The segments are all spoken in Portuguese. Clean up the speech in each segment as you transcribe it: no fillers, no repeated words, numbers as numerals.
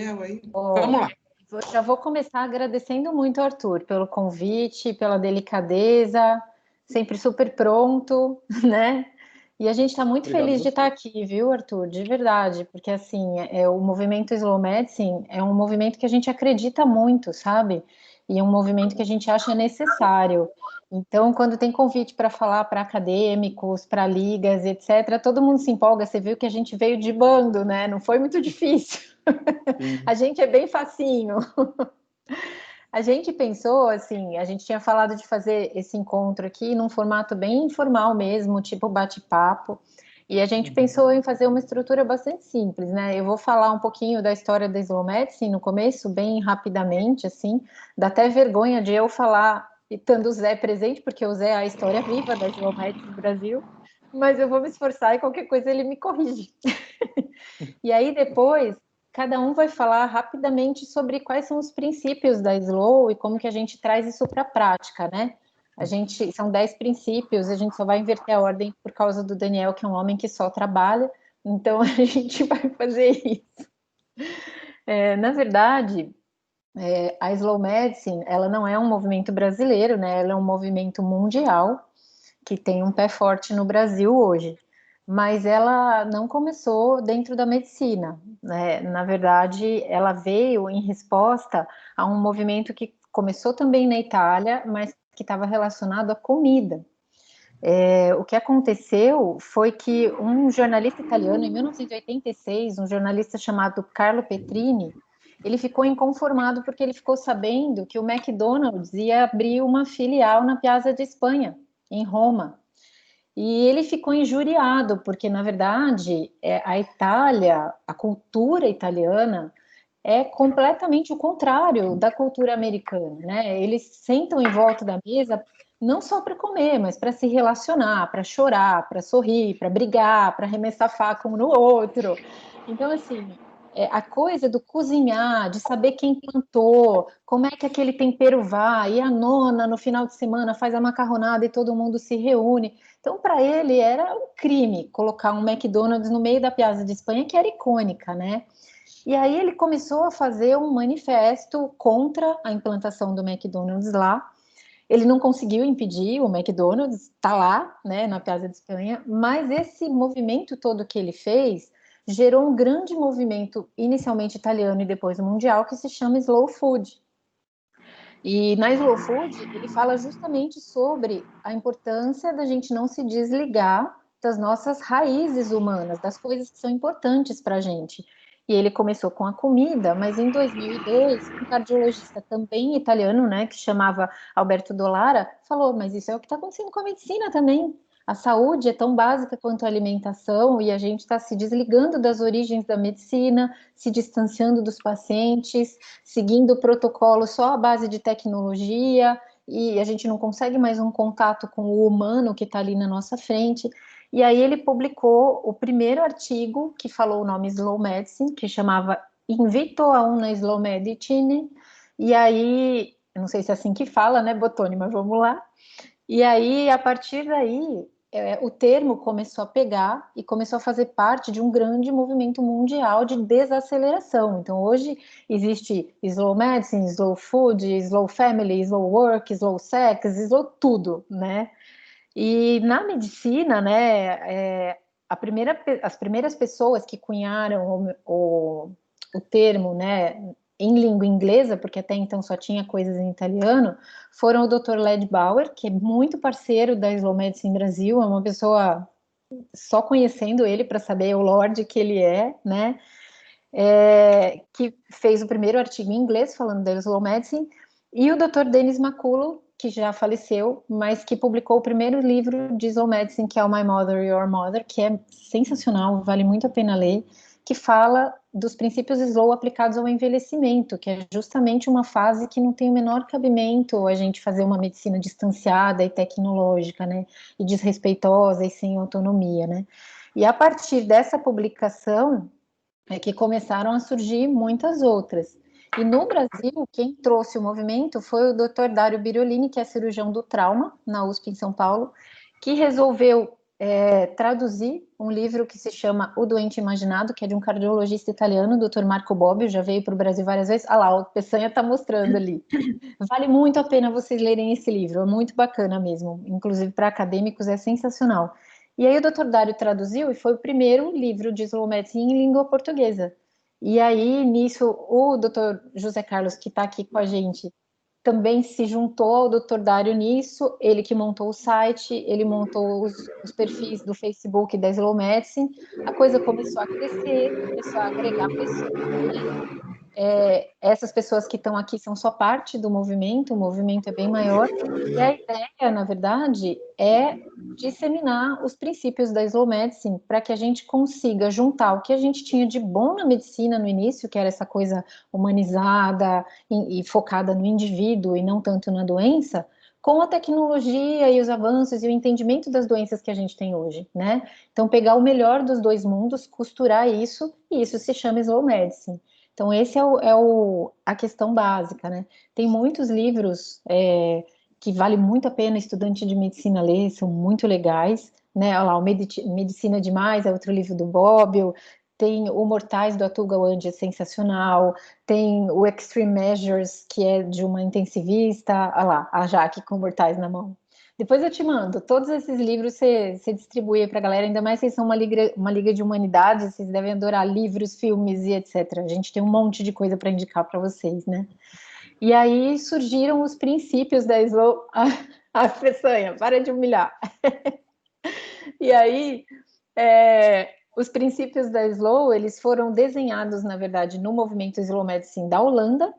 Daniel aí. Oh, Vamos lá. já vou começar agradecendo muito, Arthur, pelo convite, pela delicadeza, sempre super pronto, né? E a gente está muito Obrigado a feliz de você. estar aqui, viu, Arthur? De verdade, porque assim, o movimento Slow Medicine é um movimento que a gente acredita muito, sabe? E é um movimento que a gente acha necessário. Então, quando tem convite para falar para acadêmicos, para ligas, etc., todo mundo se empolga. Você viu que a gente veio de bando, né? Não foi muito difícil. A gente é bem facinho. A gente pensou, assim, a gente tinha falado de fazer esse encontro aqui num formato bem informal mesmo, tipo bate-papo, e a gente pensou em fazer uma estrutura bastante simples, né? Eu vou falar um pouquinho da história da Slow Medicine no começo, bem rapidamente, assim, dá até vergonha de eu falar, estando o Zé presente, porque o Zé é a história viva da Slow Medicine no Brasil, mas eu vou me esforçar e qualquer coisa ele me corrige. E aí depois, cada um vai falar rapidamente sobre quais são os princípios da Slow e como que a gente traz isso para a prática, né? São 10 princípios, a gente só vai inverter a ordem por causa do Daniel, que é um homem que só trabalha, então a gente vai fazer isso. Na verdade, a Slow Medicine, ela não é um movimento brasileiro, né? Ela é um movimento mundial que tem um pé forte no Brasil hoje, mas ela não começou dentro da medicina, né? Na verdade, ela veio em resposta a um movimento que começou também na Itália, mas que estava relacionado à comida. O que aconteceu foi que um jornalista italiano, em 1986, um jornalista chamado Carlo Petrini, ele ficou inconformado porque ele ficou sabendo que o McDonald's ia abrir uma filial na Piazza de Espanha, em Roma. E ele ficou injuriado, porque, na verdade, a Itália, a cultura italiana, é completamente o contrário da cultura americana, né? Eles sentam em volta da mesa não só para comer, mas para se relacionar, para chorar, para sorrir, para brigar, para arremessar faca um no outro. Então, assim, a coisa do cozinhar, de saber quem plantou, como é que aquele tempero vai, e a nona no final de semana faz a macarronada e todo mundo se reúne. Então, para ele era um crime colocar um McDonald's no meio da Piazza de Espanha, que era icônica, né? E aí ele começou a fazer um manifesto contra a implantação do McDonald's lá. Ele não conseguiu impedir o McDonald's, está lá, né, na Piazza de Espanha, mas esse movimento todo que ele fez gerou um grande movimento, inicialmente italiano e depois mundial, que se chama Slow Food. E na Slow Food, ele fala justamente sobre a importância da gente não se desligar das nossas raízes humanas, das coisas que são importantes para a gente. E ele começou com a comida, mas em 2002, um cardiologista também italiano, né, que chamava Alberto Dollara, falou: mas isso é o que está acontecendo com a medicina também. A saúde é tão básica quanto a alimentação e a gente está se desligando das origens da medicina, se distanciando dos pacientes, seguindo o protocolo só à base de tecnologia, e a gente não consegue mais um contato com o humano que está ali na nossa frente. E aí ele publicou o primeiro artigo que falou o nome Slow Medicine, que chamava Invito a una Slow Medicine, e aí, eu não sei se é assim que fala, né, Botoni, mas vamos lá. E aí, a partir daí, o termo começou a pegar e começou a fazer parte de um grande movimento mundial de desaceleração. Então, hoje existe slow medicine, slow food, slow family, slow work, slow sex, slow tudo, né? E na medicina, né, as primeiras pessoas que cunharam o termo, né, em língua inglesa, porque até então só tinha coisas em italiano, foram o Dr. Ledbauer, que é muito parceiro da Slow Medicine Brasil, é uma pessoa só conhecendo ele para saber o Lorde que ele é, né? Que fez o primeiro artigo em inglês falando da Slow Medicine, e o Dr. Denis Maculo, que já faleceu, mas que publicou o primeiro livro de Slow Medicine, que é o My Mother, Your Mother, que é sensacional, vale muito a pena ler, que fala dos princípios Slow aplicados ao envelhecimento, que é justamente uma fase que não tem o menor cabimento a gente fazer uma medicina distanciada e tecnológica, né, e desrespeitosa e sem autonomia, né. E a partir dessa publicação é que começaram a surgir muitas outras. E no Brasil, quem trouxe o movimento foi o Dr. Dário Birolini, que é cirurgião do trauma, na USP em São Paulo, que resolveu traduzir um livro que se chama O Doente Imaginado, que é de um cardiologista italiano, Dr. Marco Bobbio, já veio para o Brasil várias vezes. Ah lá, o Peçanha está mostrando ali. Vale muito a pena vocês lerem esse livro, é muito bacana mesmo, inclusive para acadêmicos é sensacional. E aí o Dr. Dário traduziu e foi o primeiro livro de slow medicine em língua portuguesa. E aí, nisso, o Dr. José Carlos, que está aqui com a gente, também se juntou ao Dr. Dário nisso, ele que montou o site, ele montou os perfis do Facebook da Slow Medicine, a coisa começou a crescer, começou a agregar pessoas, né? Essas pessoas que estão aqui são só parte do movimento, o movimento é bem maior, e a ideia, na verdade, é disseminar os princípios da Slow Medicine para que a gente consiga juntar o que a gente tinha de bom na medicina no início, que era essa coisa humanizada e focada no indivíduo e não tanto na doença, com a tecnologia e os avanços e o entendimento das doenças que a gente tem hoje, né? Então, pegar o melhor dos dois mundos, costurar isso, e isso se chama Slow Medicine. Então, esse a questão básica, né? Tem muitos livros que vale muito a pena estudante de medicina ler, são muito legais, né? Olha lá, o Medicina Demais é outro livro do Bobbio, tem o Mortais do Atul Gawande, é sensacional, tem o Extreme Measures, que é de uma intensivista, olha lá, a Jaque com Mortais na mão. Depois eu te mando. Todos esses livros você distribui para a galera, ainda mais vocês são uma liga de humanidades, vocês devem adorar livros, filmes e etc. A gente tem um monte de coisa para indicar para vocês, né? E aí surgiram os princípios da Slow. A Peçanha, para de humilhar. E aí, os princípios da Slow, eles foram desenhados, na verdade, no movimento Slow Medicine da Holanda.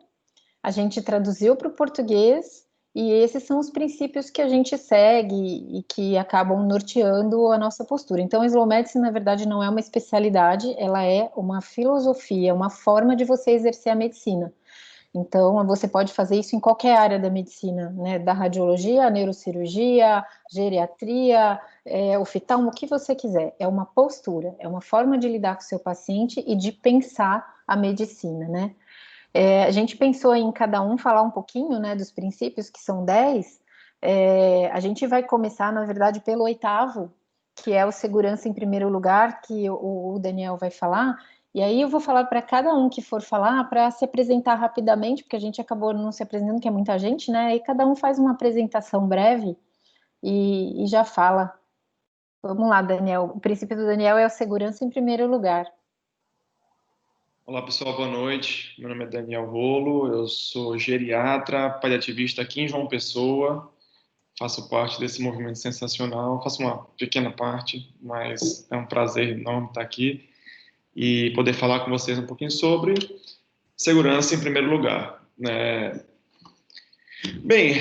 A gente traduziu para o português e esses são os princípios que a gente segue e que acabam norteando a nossa postura. Então, a Slow Medicine, na verdade, não é uma especialidade, ela é uma filosofia, uma forma de você exercer a medicina. Então, você pode fazer isso em qualquer área da medicina, né? Da radiologia, neurocirurgia, geriatria, oftalmo, o que você quiser. É uma postura, é uma forma de lidar com o seu paciente e de pensar a medicina, né? A gente pensou em cada um falar um pouquinho, né, dos princípios, que são 10. A gente vai começar, na verdade, pelo oitavo, que é o segurança em primeiro lugar, que o Daniel vai falar. E aí eu vou falar para cada um que for falar, para se apresentar rapidamente, porque a gente acabou não se apresentando, que é muita gente, né? E cada um faz uma apresentação breve e já fala. Vamos lá, Daniel. O princípio do Daniel é a segurança em primeiro lugar. Olá pessoal, boa noite. Meu nome é Daniel Rolo, eu sou geriatra, paliativista aqui em João Pessoa, faço parte desse movimento sensacional, faço uma pequena parte, mas é um prazer enorme estar aqui e poder falar com vocês um pouquinho sobre segurança em primeiro lugar, né? Bem,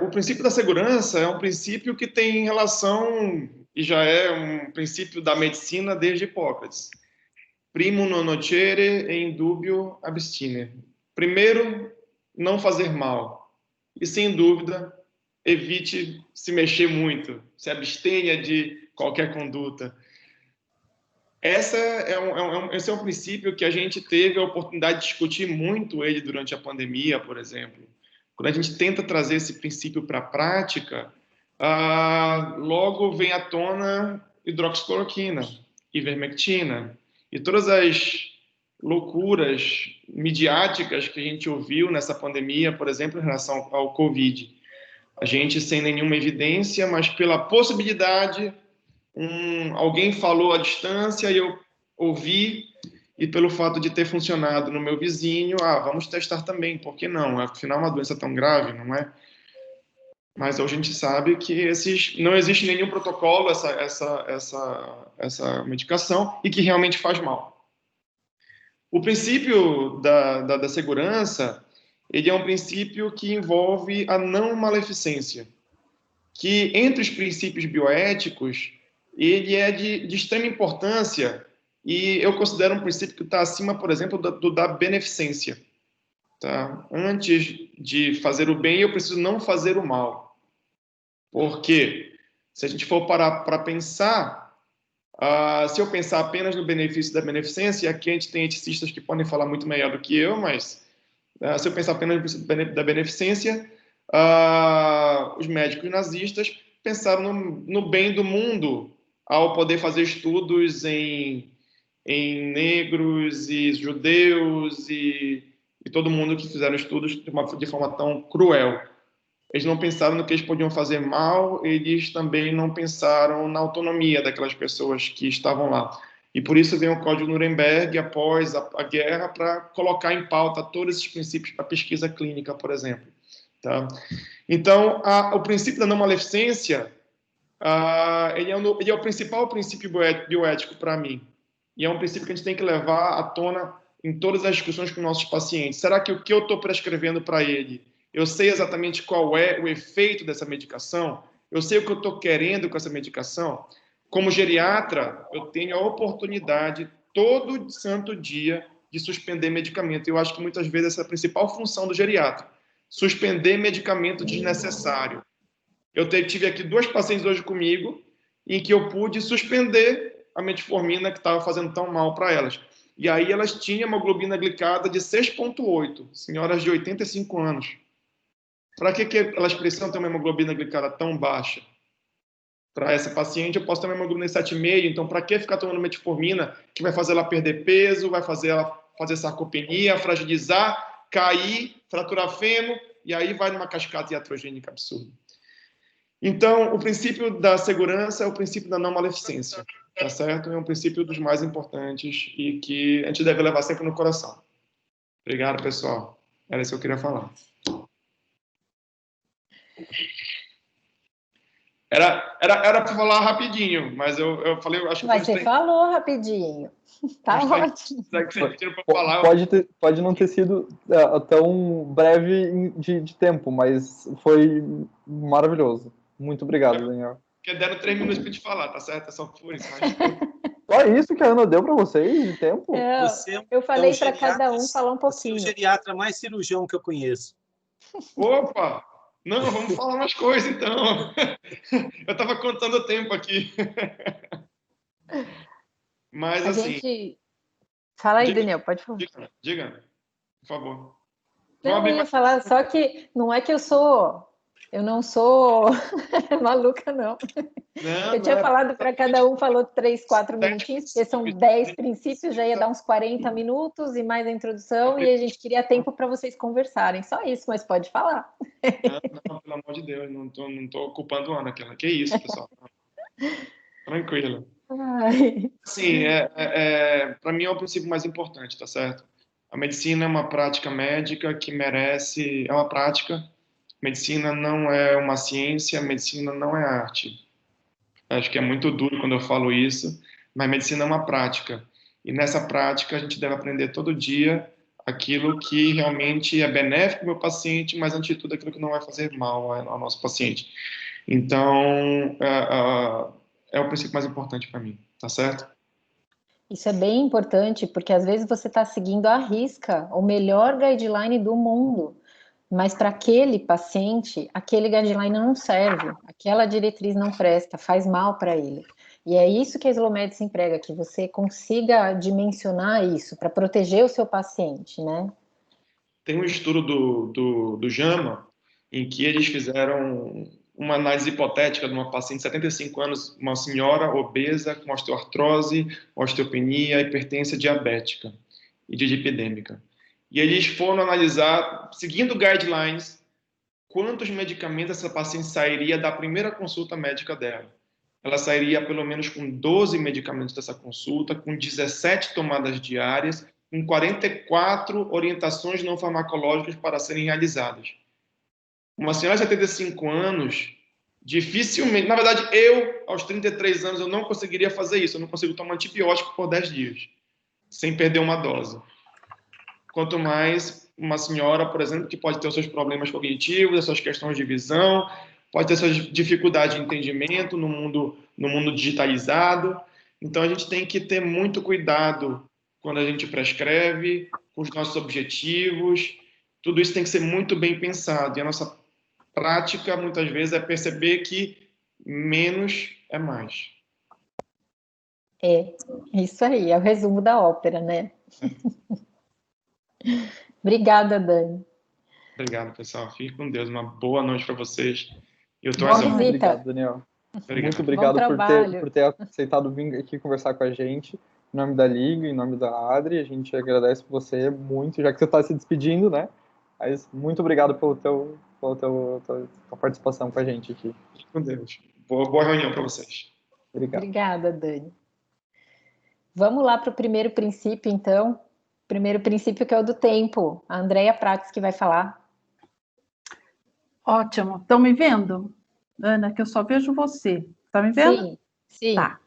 o princípio da segurança é um princípio que tem relação, e já é um princípio da medicina desde Hipócrates. Primo non nocere e indubio abstine. Primeiro, não fazer mal. E, sem dúvida, evite se mexer muito. Se abstenha de qualquer conduta. Esse é um princípio que a gente teve a oportunidade de discutir muito ele durante a pandemia, por exemplo. Quando a gente tenta trazer esse princípio para a prática, logo vem à tona hidroxicloroquina, ivermectina e todas as loucuras midiáticas que a gente ouviu nessa pandemia, por exemplo, em relação ao Covid. A gente sem nenhuma evidência, mas pela possibilidade, alguém falou à distância e eu ouvi, e pelo fato de ter funcionado no meu vizinho, vamos testar também, por que não? Afinal, uma doença tão grave, não é? Mas hoje a gente sabe que não existe nenhum protocolo essa medicação e que realmente faz mal. O princípio da segurança, ele é um princípio que envolve a não maleficência, que entre os princípios bioéticos, ele é de extrema importância e eu considero um princípio que está acima, por exemplo, da beneficência. Tá? Antes de fazer o bem, eu preciso não fazer o mal. Porque se a gente for parar para pensar, se eu pensar apenas no benefício da beneficência, aqui a gente tem eticistas que podem falar muito melhor do que eu, mas se eu pensar apenas no princípio da beneficência, os médicos nazistas pensaram no bem do mundo ao poder fazer estudos em negros e judeus e todo mundo que fizeram estudos de forma tão cruel. Eles não pensaram no que eles podiam fazer mal, eles também não pensaram na autonomia daquelas pessoas que estavam lá. E por isso vem o Código Nuremberg, após a guerra, para colocar em pauta todos esses princípios para pesquisa clínica, por exemplo. Tá? Então, o princípio da não maledicência, ele é o principal princípio bioético para mim. E é um princípio que a gente tem que levar à tona em todas as discussões com nossos pacientes. Será que o que eu estou prescrevendo para ele, eu sei exatamente qual é o efeito dessa medicação? Eu sei o que eu estou querendo com essa medicação? Como geriatra, eu tenho a oportunidade, todo santo dia, de suspender medicamento. Eu acho que muitas vezes essa é a principal função do geriatra. Suspender medicamento desnecessário. Eu tive aqui 2 pacientes hoje comigo, em que eu pude suspender a metformina que estava fazendo tão mal para elas. E aí elas tinham hemoglobina glicada de 6,8, senhoras de 85 anos. Para que elas precisam ter uma hemoglobina glicada tão baixa? Para essa paciente, eu posso ter uma hemoglobina de 7,5, então para que ficar tomando metformina que vai fazer ela perder peso, vai fazer ela fazer sarcopenia, fragilizar, cair, fraturar fêmur, e aí vai numa cascata iatrogênica absurda. Então, o princípio da segurança é o princípio da não maleficência, tá certo? É um princípio dos mais importantes e que a gente deve levar sempre no coração. Obrigado, pessoal. Era isso que eu queria falar. Era para falar rapidinho, mas eu falei, eu acho que... Mas você falou rapidinho. Tá ótimo. Falar, pode não ter sido tão breve de tempo, mas foi maravilhoso. Muito obrigado, Daniel. Porque deram 3 minutos para te falar, tá certo? É só por isso. Mas... Só isso que a Ana deu para vocês de tempo? Eu falei para cada um falar um pouquinho. Você é o geriatra mais cirurgião que eu conheço. Opa! Não, vamos falar umas coisas, então. Eu estava contando o tempo aqui. Mas, assim... Fala aí, Daniel, pode falar. Diga, por favor. Não, eu ia falar, só que não é que eu não sou maluca, não. Eu tinha falado para cada um, falou 3, 4 minutinhos, porque são 10 princípios, já ia dar uns 40 minutos e mais a introdução, e a gente queria tempo para vocês conversarem. Só isso, mas pode falar. Não, pelo amor de Deus, não tô culpando a Ana, que isso, pessoal. Tranquilo. Sim, para mim é o princípio mais importante, tá certo? A medicina é uma prática médica que merece... É uma prática. Medicina não é uma ciência, medicina não é arte. Acho que é muito duro quando eu falo isso, mas medicina é uma prática. E nessa prática a gente deve aprender todo dia aquilo que realmente é benéfico para o meu paciente, mas antes de tudo aquilo que não vai fazer mal ao nosso paciente. Então, é o princípio mais importante para mim, tá certo? Isso é bem importante, porque às vezes você está seguindo à risca o melhor guideline do mundo, mas para aquele paciente, aquele guideline não serve, aquela diretriz não presta, faz mal para ele. E é isso que a Slow Medicine prega, que você consiga dimensionar isso para proteger o seu paciente, né? Tem um estudo do JAMA, em que eles fizeram uma análise hipotética de uma paciente de 75 anos, uma senhora obesa com osteoartrose, osteopenia, hipertensão diabética e dislipidêmica. E eles foram analisar, seguindo guidelines, quantos medicamentos essa paciente sairia da primeira consulta médica dela. Ela sairia pelo menos com 12 medicamentos dessa consulta, com 17 tomadas diárias, com 44 orientações não farmacológicas para serem realizadas. Uma senhora de 75 anos, dificilmente... Na verdade, eu, aos 33 anos, eu não conseguiria fazer isso. Eu não consigo tomar antibiótico por 10 dias, sem perder uma dose. Quanto mais uma senhora, por exemplo, que pode ter os seus problemas cognitivos, as suas questões de visão, pode ter suas dificuldades de entendimento no mundo digitalizado. Então, a gente tem que ter muito cuidado quando a gente prescreve, com os nossos objetivos. Tudo isso tem que ser muito bem pensado. E a nossa prática, muitas vezes, é perceber que menos é mais. É, isso aí, é o resumo da ópera, né? Obrigada, Dani. Obrigado, pessoal. Fique com Deus. Uma boa noite para vocês. Boa visita. Obrigado, Daniel. Obrigado. Muito obrigado Bom trabalho. por ter aceitado vir aqui conversar com a gente. Em nome da Liga, em nome da Adri, a gente agradece você muito, já que você está se despedindo, né? Mas muito obrigado pela tua participação com a gente aqui. Com Deus. Boa reunião para vocês. Obrigado. Obrigada, Dani. Vamos lá para o primeiro princípio, então. Primeiro princípio, que é o do tempo. A Andrea Prates que vai falar. Ótimo. Estão me vendo? Ana, que eu só vejo você. Está me vendo? Sim, sim. Tá.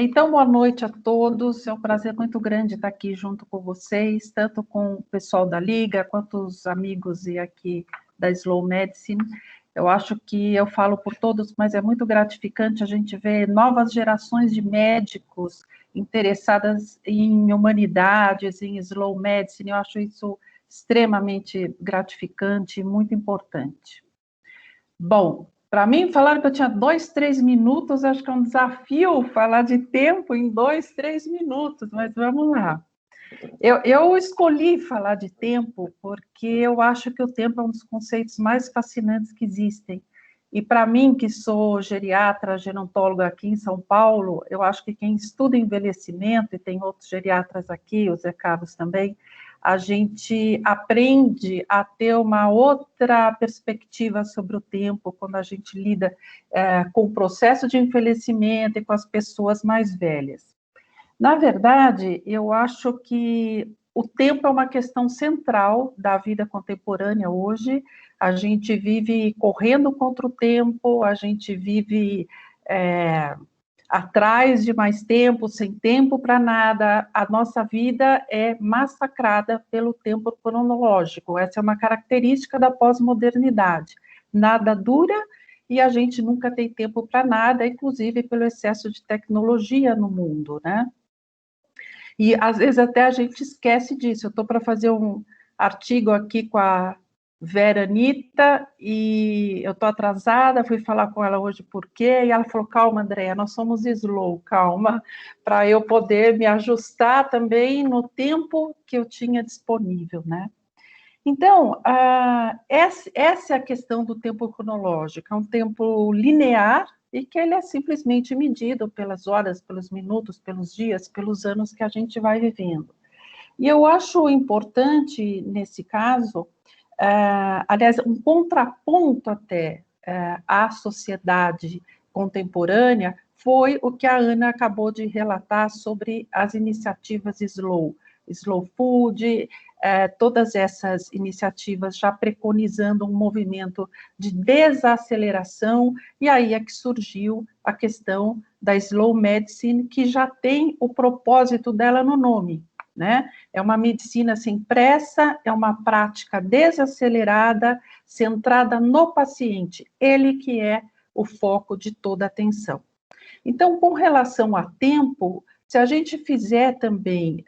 Então, boa noite a todos. É um prazer muito grande estar aqui junto com vocês, tanto com o pessoal da Liga, quanto os amigos e aqui da Slow Medicine. Eu acho que eu falo por todos, mas é muito gratificante a gente ver novas gerações de médicos interessadas em humanidades, em Slow Medicine. Eu acho isso extremamente gratificante e muito importante. Bom, para mim, falaram que eu tinha 2, 3 minutos, acho que é um desafio falar de tempo em 2, 3 minutos, mas vamos lá. Eu escolhi falar de tempo porque eu acho que o tempo é um dos conceitos mais fascinantes que existem. E para mim, que sou geriatra, gerontóloga aqui em São Paulo, eu acho que quem estuda envelhecimento, e tem outros geriatras aqui, o Zé Carlos também, a gente aprende a ter uma outra perspectiva sobre o tempo quando a gente lida com o processo de envelhecimento e com as pessoas mais velhas. Na verdade, eu acho que o tempo é uma questão central da vida contemporânea hoje. A gente vive correndo contra o tempo, a gente vive atrás de mais tempo, sem tempo para nada. A nossa vida é massacrada pelo tempo cronológico. Essa é uma característica da pós-modernidade. Nada dura e a gente nunca tem tempo para nada, inclusive pelo excesso de tecnologia no mundo, né? E às vezes até a gente esquece disso. Eu estou para fazer um artigo aqui com a Vera Anitta, e eu estou atrasada, fui falar com ela hoje por quê, e ela falou, calma, Andréa, nós somos slow, calma, para eu poder me ajustar também no tempo que eu tinha disponível, né? Então, essa é a questão do tempo cronológico, é um tempo linear, e que ele é simplesmente medido pelas horas, pelos minutos, pelos dias, pelos anos que a gente vai vivendo. E eu acho importante, nesse caso, aliás, um contraponto até à sociedade contemporânea foi o que a Ana acabou de relatar sobre as iniciativas Slow Food, todas essas iniciativas já preconizando um movimento de desaceleração, e aí é que surgiu a questão da Slow Medicine, que já tem o propósito dela no nome, né? É uma medicina sem pressa, é uma prática desacelerada, centrada no paciente, ele que é o foco de toda a atenção. Então, com relação a tempo, se a gente fizer também,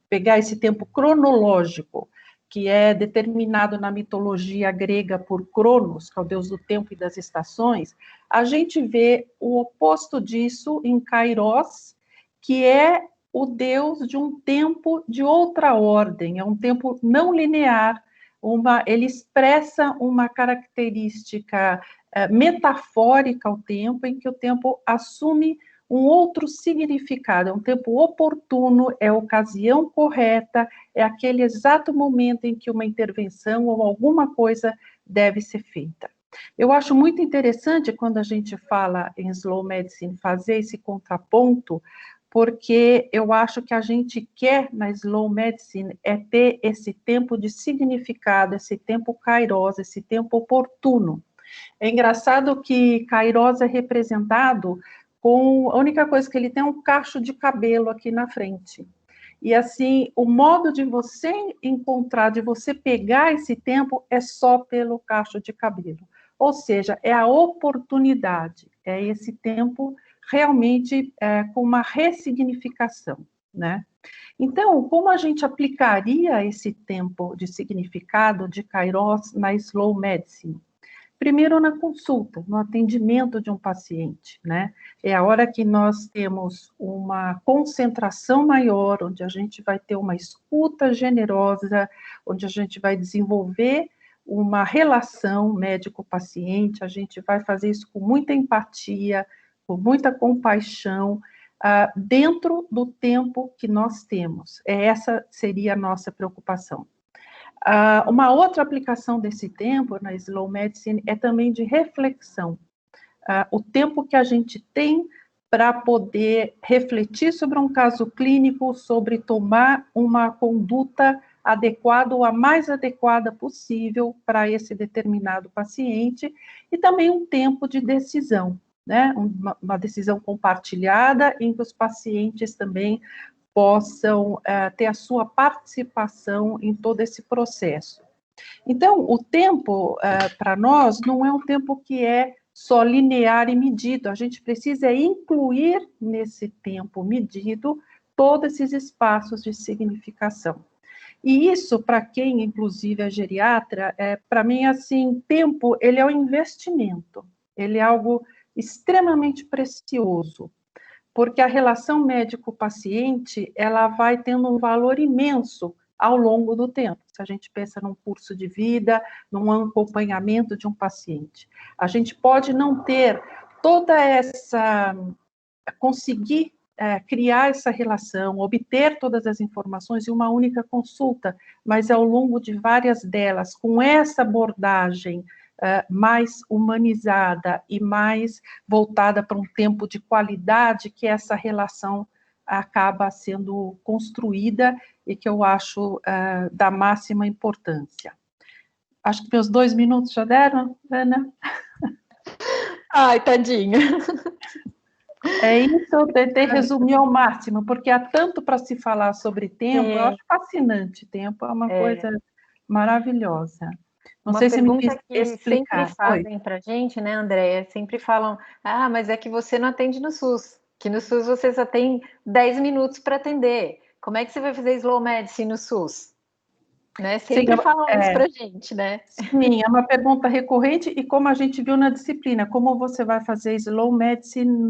pegar esse tempo cronológico, que é determinado na mitologia grega por Cronos, que é o deus do tempo e das estações, a gente vê o oposto disso em Kairos, que é o deus de um tempo de outra ordem, é um tempo não linear, ele expressa uma característica metafórica ao tempo, em que o tempo assume um outro significado, é um tempo oportuno, é a ocasião correta, é aquele exato momento em que uma intervenção ou alguma coisa deve ser feita. Eu acho muito interessante quando a gente fala em Slow Medicine fazer esse contraponto, porque eu acho que a gente quer na Slow Medicine é ter esse tempo de significado, esse tempo kairos, esse tempo oportuno. É engraçado que kairos é representado com, a única coisa que ele tem é um cacho de cabelo aqui na frente. E assim, o modo de você encontrar, de você pegar esse tempo é só pelo cacho de cabelo. Ou seja, é a oportunidade, é esse tempo realmente com uma ressignificação, né? Então, como a gente aplicaria esse tempo de significado de Kairos na Slow Medicine? Primeiro na consulta, no atendimento de um paciente, né? É a hora que nós temos uma concentração maior, onde a gente vai ter uma escuta generosa, onde a gente vai desenvolver uma relação médico-paciente, a gente vai fazer isso com muita empatia, com muita compaixão, dentro do tempo que nós temos. Essa seria a nossa preocupação. Uma outra aplicação desse tempo na Slow Medicine é também de reflexão. O tempo que a gente tem para poder refletir sobre um caso clínico, sobre tomar uma conduta adequada ou a mais adequada possível para esse determinado paciente, e também um tempo de decisão, né? Uma decisão compartilhada em que os pacientes também possam ter a sua participação em todo esse processo. Então, o tempo, para nós, não é um tempo que é só linear e medido, a gente precisa incluir nesse tempo medido todos esses espaços de significação. E isso, para quem, inclusive, é geriatra, para mim, assim, tempo, ele é um investimento, ele é algo extremamente precioso, porque a relação médico-paciente, ela vai tendo um valor imenso ao longo do tempo. Se a gente pensa num curso de vida, num acompanhamento de um paciente. A gente pode não ter toda essa... conseguir criar essa relação, obter todas as informações em uma única consulta, mas ao longo de várias delas, com essa abordagem mais humanizada e mais voltada para um tempo de qualidade, que essa relação acaba sendo construída e que eu acho da máxima importância. Acho que meus 2 minutos já deram, Ana? Ai, tadinha. É isso, eu tentei resumir ao máximo, porque há tanto para se falar sobre tempo, eu acho fascinante. Tempo é uma coisa maravilhosa. Não sei se me fiz explicar. Sempre fazem para a gente, né, Andréia? Sempre falam, mas é que você não atende no SUS, que no SUS você só tem 10 minutos para atender. Como é que você vai fazer Slow Medicine no SUS? Né? Sempre falam isso para a gente, né? Sim, é uma pergunta recorrente, e como a gente viu na disciplina, como você vai fazer Slow Medicine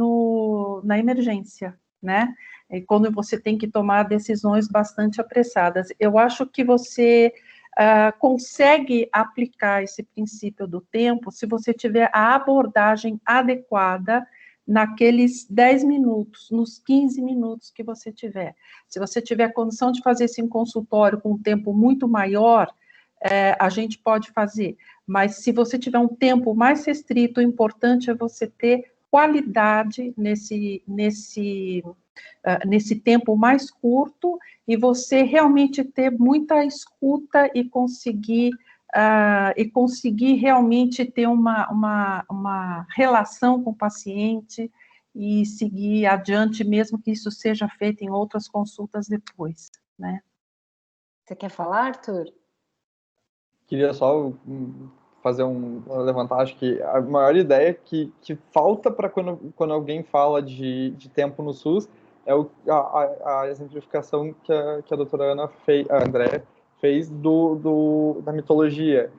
na emergência, né? E quando você tem que tomar decisões bastante apressadas. Eu acho que você consegue aplicar esse princípio do tempo se você tiver a abordagem adequada naqueles 10 minutos, nos 15 minutos que você tiver. Se você tiver condição de fazer isso em consultório com um tempo muito maior, a gente pode fazer. Mas se você tiver um tempo mais restrito, o importante é você ter qualidade nesse tempo mais curto, e você realmente ter muita escuta e conseguir realmente ter uma relação com o paciente e seguir adiante, mesmo que isso seja feito em outras consultas depois, né? Você quer falar, Arthur? Queria só fazer levantar, acho que a maior ideia que falta para quando alguém fala de tempo no SUS é a exemplificação que a doutora Ana a André fez da mitologia,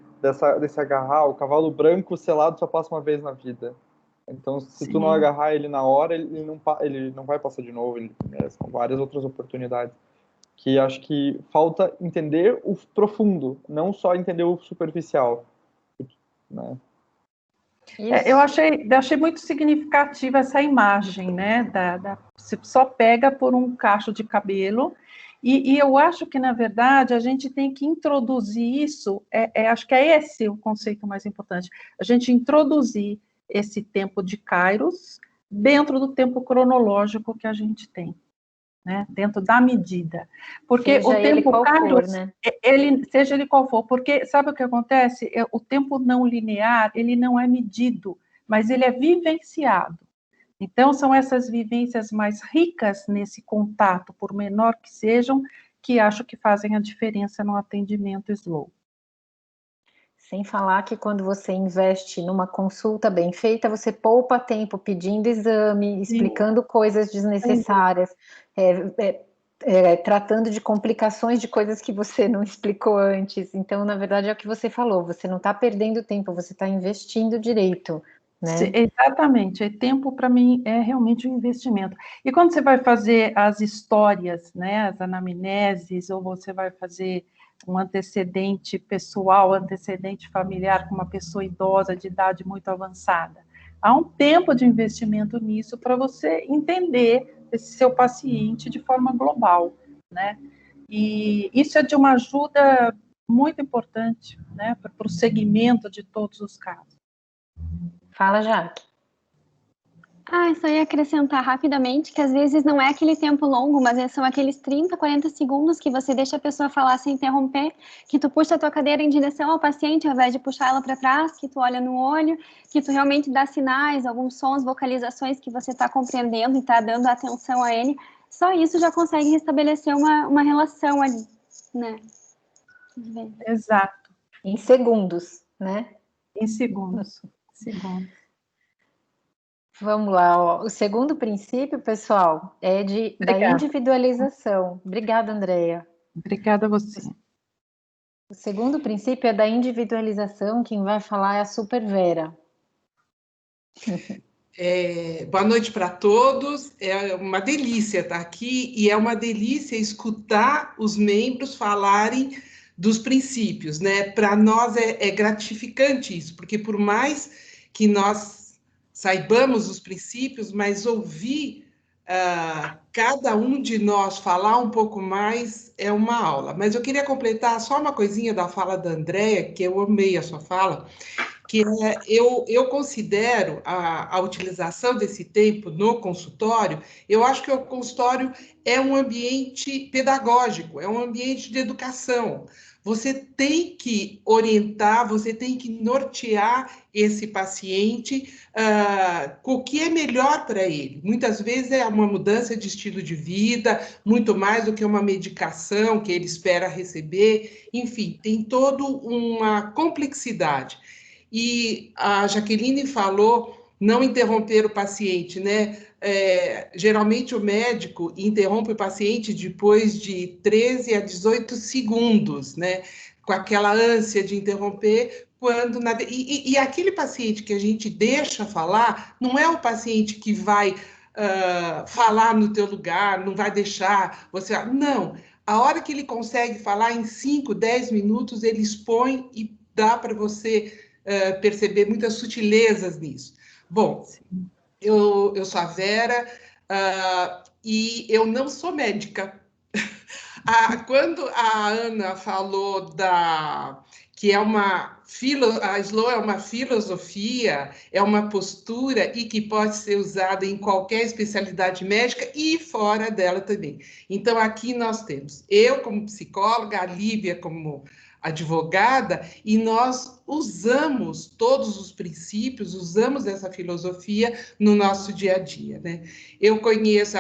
desse agarrar o cavalo branco selado só passa uma vez na vida. Então, se tu não agarrar ele na hora, ele não vai passar de novo, são várias outras oportunidades. Que acho que falta entender o profundo, não só entender o superficial, né? Eu achei muito significativa essa imagem, né? Você só pega por um cacho de cabelo, e eu acho que, na verdade, a gente tem que introduzir isso, acho que é esse o conceito mais importante, a gente introduzir esse tempo de Kairos dentro do tempo cronológico que a gente tem. Né, dentro da medida, porque seja o tempo Kairos, né? Seja ele qual for, porque sabe o que acontece? O tempo não linear, ele não é medido, mas ele é vivenciado. Então, são essas vivências mais ricas nesse contato, por menor que sejam, que acho que fazem a diferença no atendimento slow. Sem falar que quando você investe numa consulta bem feita, você poupa tempo pedindo exame, explicando coisas desnecessárias, tratando de complicações de coisas que você não explicou antes. Então, na verdade, é o que você falou, você não está perdendo tempo, você está investindo direito. Né? Exatamente, tempo para mim é realmente um investimento. E quando você vai fazer as histórias, né, as anamneses, ou você vai fazer um antecedente pessoal, antecedente familiar com uma pessoa idosa de idade muito avançada. Há um tempo de investimento nisso para você entender esse seu paciente de forma global, né? E isso é de uma ajuda muito importante, né, para o segmento de todos os casos. Fala, Jaque. Eu só ia acrescentar rapidamente que às vezes não é aquele tempo longo, mas são aqueles 30, 40 segundos que você deixa a pessoa falar sem interromper, que tu puxa a tua cadeira em direção ao paciente, ao invés de puxar ela para trás, que tu olha no olho, que tu realmente dá sinais, alguns sons, vocalizações que você está compreendendo e está dando atenção a ele. Só isso já consegue restabelecer uma relação ali, né? Exato. Em segundos, né? Em segundos. Vamos lá, ó. O segundo princípio, pessoal, é da individualização. Obrigada, Andréia. Obrigada a você. O segundo princípio é da individualização. Quem vai falar é a Super Vera. Boa noite para todos. É uma delícia estar aqui e é uma delícia escutar os membros falarem dos princípios, né? Para nós é gratificante isso, porque por mais que nós saibamos os princípios, mas ouvir cada um de nós falar um pouco mais é uma aula. Mas eu queria completar só uma coisinha da fala da Andréia, que eu amei a sua fala, que eu considero a utilização desse tempo no consultório, eu acho que o consultório é um ambiente pedagógico, é um ambiente de educação. Você tem que orientar, você tem que nortear esse paciente com o que é melhor para ele. Muitas vezes é uma mudança de estilo de vida, muito mais do que uma medicação que ele espera receber. Enfim, tem toda uma complexidade. E a Jaqueline falou não interromper o paciente, né? Geralmente o médico interrompe o paciente depois de 13 a 18 segundos, né? Com aquela ânsia de interromper, quando e aquele paciente que a gente deixa falar não é o paciente que vai falar no teu lugar, não vai deixar você. Não, a hora que ele consegue falar em 5, 10 minutos, ele expõe e dá para você perceber muitas sutilezas nisso. Bom, eu sou a Vera e eu não sou médica. Quando a Ana falou que a Slow é uma filosofia, é uma postura e que pode ser usada em qualquer especialidade médica e fora dela também. Então, aqui nós temos eu como psicóloga, a Lívia como advogada, e nós usamos todos os princípios, usamos essa filosofia no nosso dia a dia, né? Eu conheço,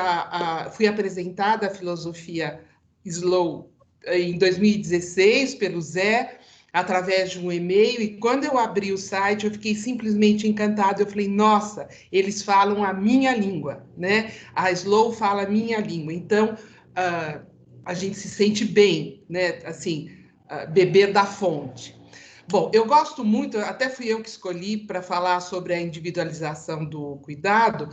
fui apresentada a filosofia Slow em 2016 pelo Zé, através de um e-mail, e quando eu abri o site, eu fiquei simplesmente encantada. Eu falei, nossa, eles falam a minha língua, né? A Slow fala a minha língua. Então, a gente se sente bem, né? Assim, beber da fonte. Bom, eu gosto muito, até fui eu que escolhi para falar sobre a individualização do cuidado,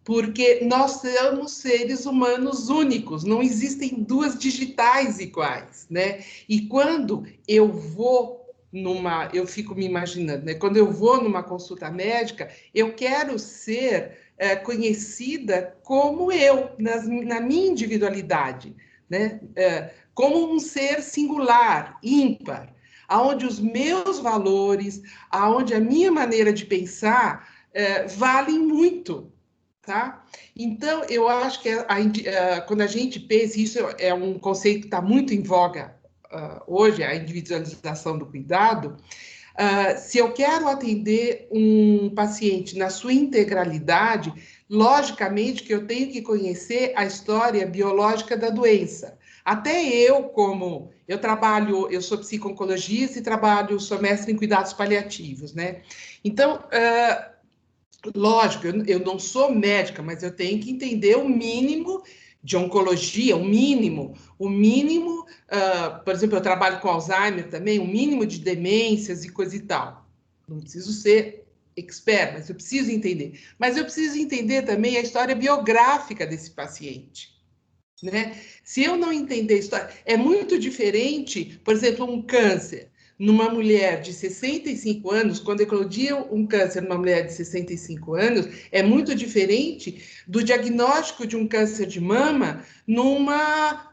porque nós somos seres humanos únicos, não existem duas digitais iguais, né? E quando eu fico me imaginando, né? Quando eu vou numa consulta médica, eu quero ser conhecida como eu, na minha individualidade, né? Como um ser singular, ímpar, aonde os meus valores, aonde a minha maneira de pensar valem muito, tá? Então, eu acho que quando a gente pensa, isso é um conceito que está muito em voga hoje, a individualização do cuidado. Se eu quero atender um paciente na sua integralidade, logicamente que eu tenho que conhecer a história biológica da doença. Até eu sou psico-oncologista e sou mestre em cuidados paliativos, né? Então, lógico, eu não sou médica, mas eu tenho que entender o mínimo de oncologia, o mínimo, por exemplo, eu trabalho com Alzheimer também, o mínimo de demências e coisa e tal. Não preciso ser expert, mas eu preciso entender. Mas eu preciso entender também a história biográfica desse paciente, né? Se eu não entender a história, é muito diferente, por exemplo, um câncer numa mulher de 65 anos, quando eclodia um câncer numa mulher de 65 anos, é muito diferente do diagnóstico de um câncer de mama numa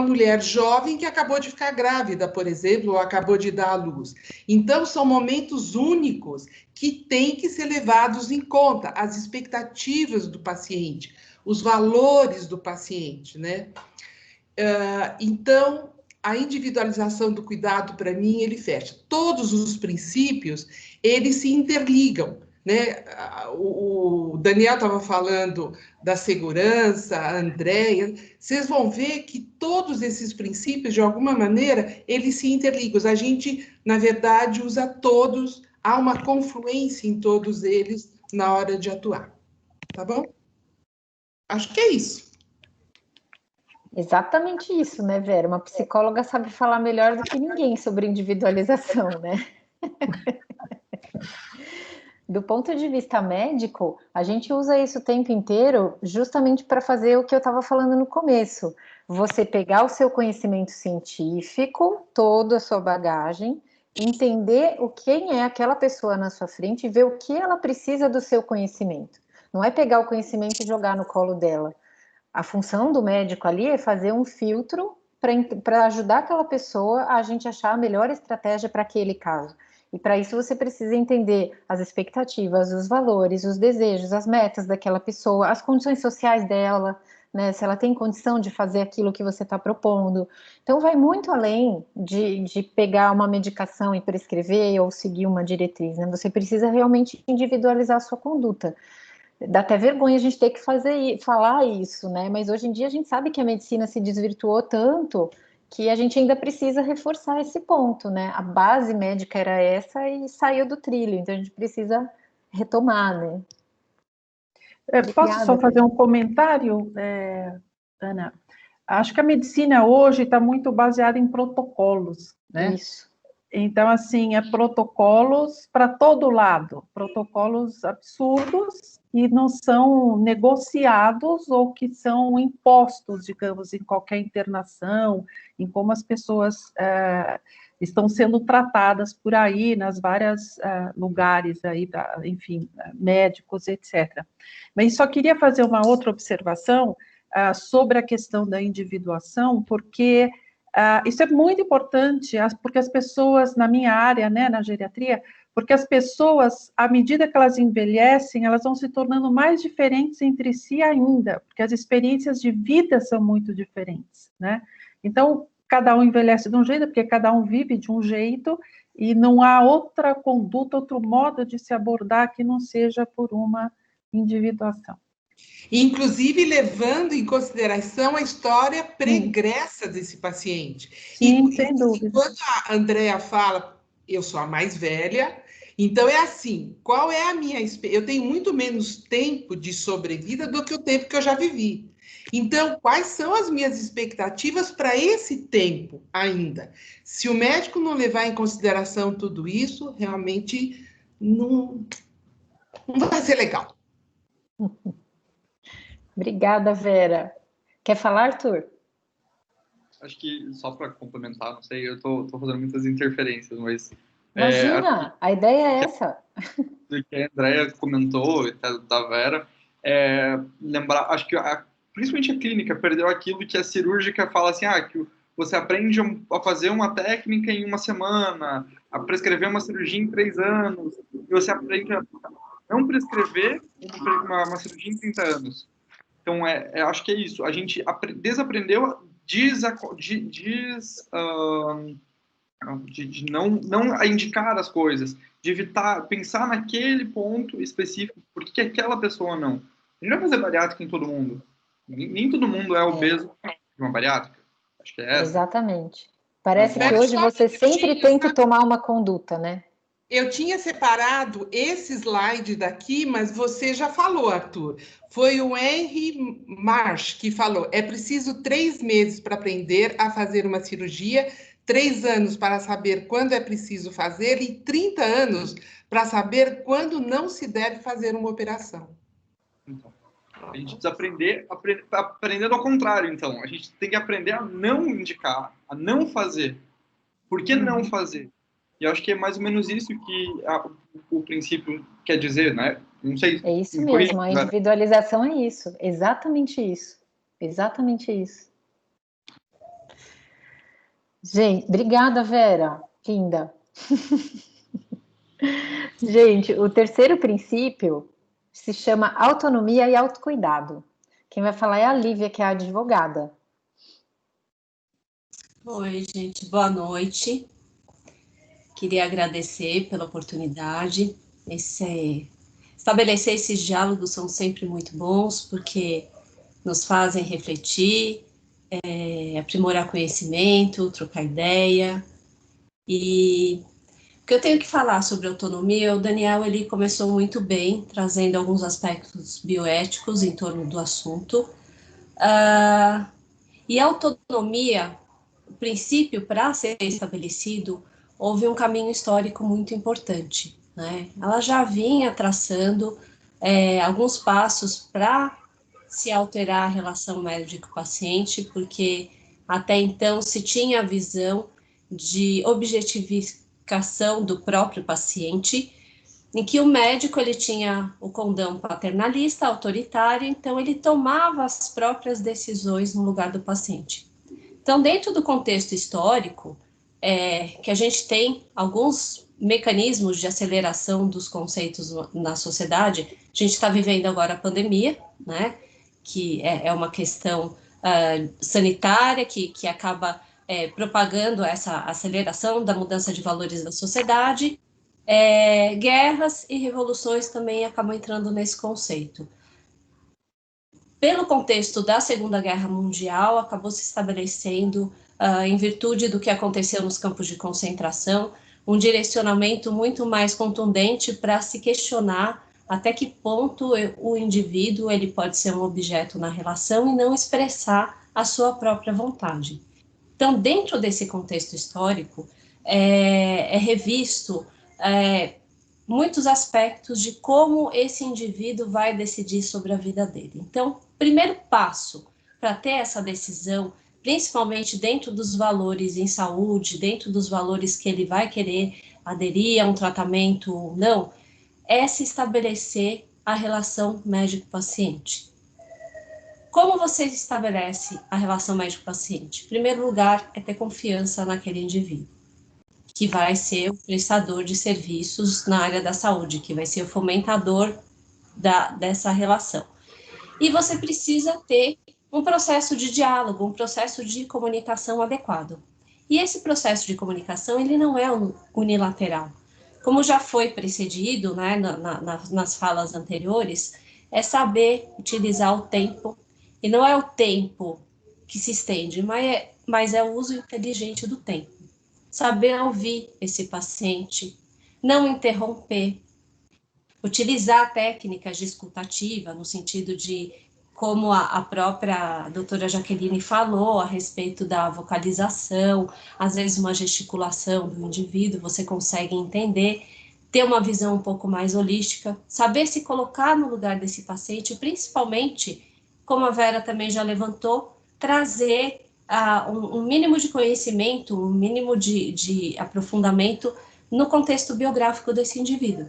mulher jovem que acabou de ficar grávida, por exemplo, ou acabou de dar à luz. Então, são momentos únicos que têm que ser levados em conta, as expectativas do paciente, os valores do paciente, né? Então, a individualização do cuidado, para mim, ele fecha. Todos os princípios, eles se interligam, né? O Daniel estava falando da segurança, a Andréia, vocês vão ver que todos esses princípios, de alguma maneira, eles se interligam. A gente, na verdade, usa todos, há uma confluência em todos eles na hora de atuar, tá bom? Acho que é isso. Exatamente isso, né, Vera? Uma psicóloga sabe falar melhor do que ninguém sobre individualização, né? Do ponto de vista médico, a gente usa isso o tempo inteiro justamente para fazer o que eu estava falando no começo. Você pegar o seu conhecimento científico, toda a sua bagagem, entender quem é aquela pessoa na sua frente e ver o que ela precisa do seu conhecimento. Não é pegar o conhecimento e jogar no colo dela. A função do médico ali é fazer um filtro para ajudar aquela pessoa a gente achar a melhor estratégia para aquele caso. E para isso você precisa entender as expectativas, os valores, os desejos, as metas daquela pessoa, as condições sociais dela, né? Se ela tem condição de fazer aquilo que você está propondo. Então vai muito além de pegar uma medicação e prescrever ou seguir uma diretriz, né? Você precisa realmente individualizar a sua conduta. Dá até vergonha a gente ter que falar isso, né? Mas hoje em dia a gente sabe que a medicina se desvirtuou tanto que a gente ainda precisa reforçar esse ponto, né? A base médica era essa e saiu do trilho, então a gente precisa retomar, né? Posso só fazer um comentário, Ana? Acho que a medicina hoje está muito baseada em protocolos, né? Isso. Então, assim, é protocolos para todo lado, protocolos absurdos que não são negociados ou que são impostos, digamos, em qualquer internação, em como as pessoas estão sendo tratadas por aí, nas várias lugares aí, enfim, médicos, etc. Mas só queria fazer uma outra observação sobre a questão da individuação, porque isso é muito importante, porque as pessoas, na minha área, né, na geriatria, porque as pessoas, à medida que elas envelhecem, elas vão se tornando mais diferentes entre si ainda, porque as experiências de vida são muito diferentes, né? Então, cada um envelhece de um jeito, porque cada um vive de um jeito, e não há outra conduta, outro modo de se abordar que não seja por uma individuação. Inclusive levando em consideração a história pregressa desse paciente. Sim, sem dúvida. Quando a Andréia fala, eu sou a mais velha, então é assim, qual é a minha experiência? Eu tenho muito menos tempo de sobrevida do que o tempo que eu já vivi. Então, quais são as minhas expectativas para esse tempo ainda? Se o médico não levar em consideração tudo isso, realmente não vai ser legal. Obrigada, Vera. Quer falar, Arthur? Acho que, só para complementar, não sei, eu tô fazendo muitas interferências, mas... Imagina, a ideia é essa. Do que a Andréia comentou, da Vera, lembrar, acho que principalmente a clínica perdeu aquilo que a cirúrgica fala assim, que você aprende a fazer uma técnica em uma semana, a prescrever uma cirurgia em 3 anos, e você aprende a não prescrever uma cirurgia em 30 anos. Então, acho que é isso. A gente desaprendeu de não indicar as coisas, de evitar, pensar naquele ponto específico, por que aquela pessoa não. A gente vai fazer bariátrica em todo mundo. Nem todo mundo é obeso de uma bariátrica. Acho que é essa. Exatamente. Parece que hoje você sempre tem que tomar uma conduta, né? Eu tinha separado esse slide daqui, mas você já falou, Arthur. Foi o Henry Marsh que falou, é preciso 3 meses para aprender a fazer uma cirurgia, 3 anos para saber quando é preciso fazer e 30 anos para saber quando não se deve fazer uma operação. A gente precisa aprendendo ao contrário, então. A gente tem que aprender a não indicar, a não fazer. Por que não fazer? E eu acho que é mais ou menos isso que o princípio quer dizer, né? Não sei. É isso mesmo, a individualização é isso. Exatamente isso. Exatamente isso. Gente, obrigada, Vera. Linda. Gente, o terceiro princípio se chama autonomia e autocuidado. Quem vai falar é a Lívia, que é a advogada. Oi, gente, boa noite. Queria agradecer pela oportunidade. Estabelecer esses diálogos são sempre muito bons, porque nos fazem refletir, aprimorar conhecimento, trocar ideia. E o que eu tenho que falar sobre autonomia, o Daniel ele começou muito bem, trazendo alguns aspectos bioéticos em torno do assunto. E a autonomia, o princípio para ser estabelecido, houve um caminho histórico muito importante, né? Ela já vinha traçando alguns passos para se alterar a relação médico-paciente, porque até então se tinha a visão de objetificação do próprio paciente, em que o médico ele tinha o condão paternalista, autoritário, então ele tomava as próprias decisões no lugar do paciente. Então, dentro do contexto histórico, que a gente tem alguns mecanismos de aceleração dos conceitos na sociedade, a gente está vivendo agora a pandemia, né, que é uma questão sanitária que acaba propagando essa aceleração da mudança de valores da sociedade. Guerras e revoluções também acabam entrando nesse conceito. Pelo contexto da Segunda Guerra Mundial, acabou se estabelecendo, em virtude do que aconteceu nos campos de concentração, um direcionamento muito mais contundente para se questionar até que ponto o indivíduo ele pode ser um objeto na relação e não expressar a sua própria vontade. Então, dentro desse contexto histórico, é revisto muitos aspectos de como esse indivíduo vai decidir sobre a vida dele. Então, primeiro passo para ter essa decisão, principalmente dentro dos valores em saúde, dentro dos valores que ele vai querer aderir a um tratamento ou não, é se estabelecer a relação médico-paciente. Como você estabelece a relação médico-paciente? Em primeiro lugar, é ter confiança naquele indivíduo, que vai ser o prestador de serviços na área da saúde, que vai ser o fomentador dessa relação. E você precisa ter um processo de diálogo, um processo de comunicação adequado. E esse processo de comunicação, ele não é unilateral. Como já foi precedido, né, nas falas anteriores, é saber utilizar o tempo, e não é o tempo que se estende, mas é o uso inteligente do tempo. Saber ouvir esse paciente, não interromper, utilizar técnicas de escutativa, no sentido de, como a própria doutora Jaqueline falou, a respeito da vocalização, às vezes uma gesticulação do indivíduo, você consegue entender, ter uma visão um pouco mais holística, saber se colocar no lugar desse paciente, principalmente, como a Vera também já levantou, trazer um mínimo de conhecimento, um mínimo de aprofundamento no contexto biográfico desse indivíduo.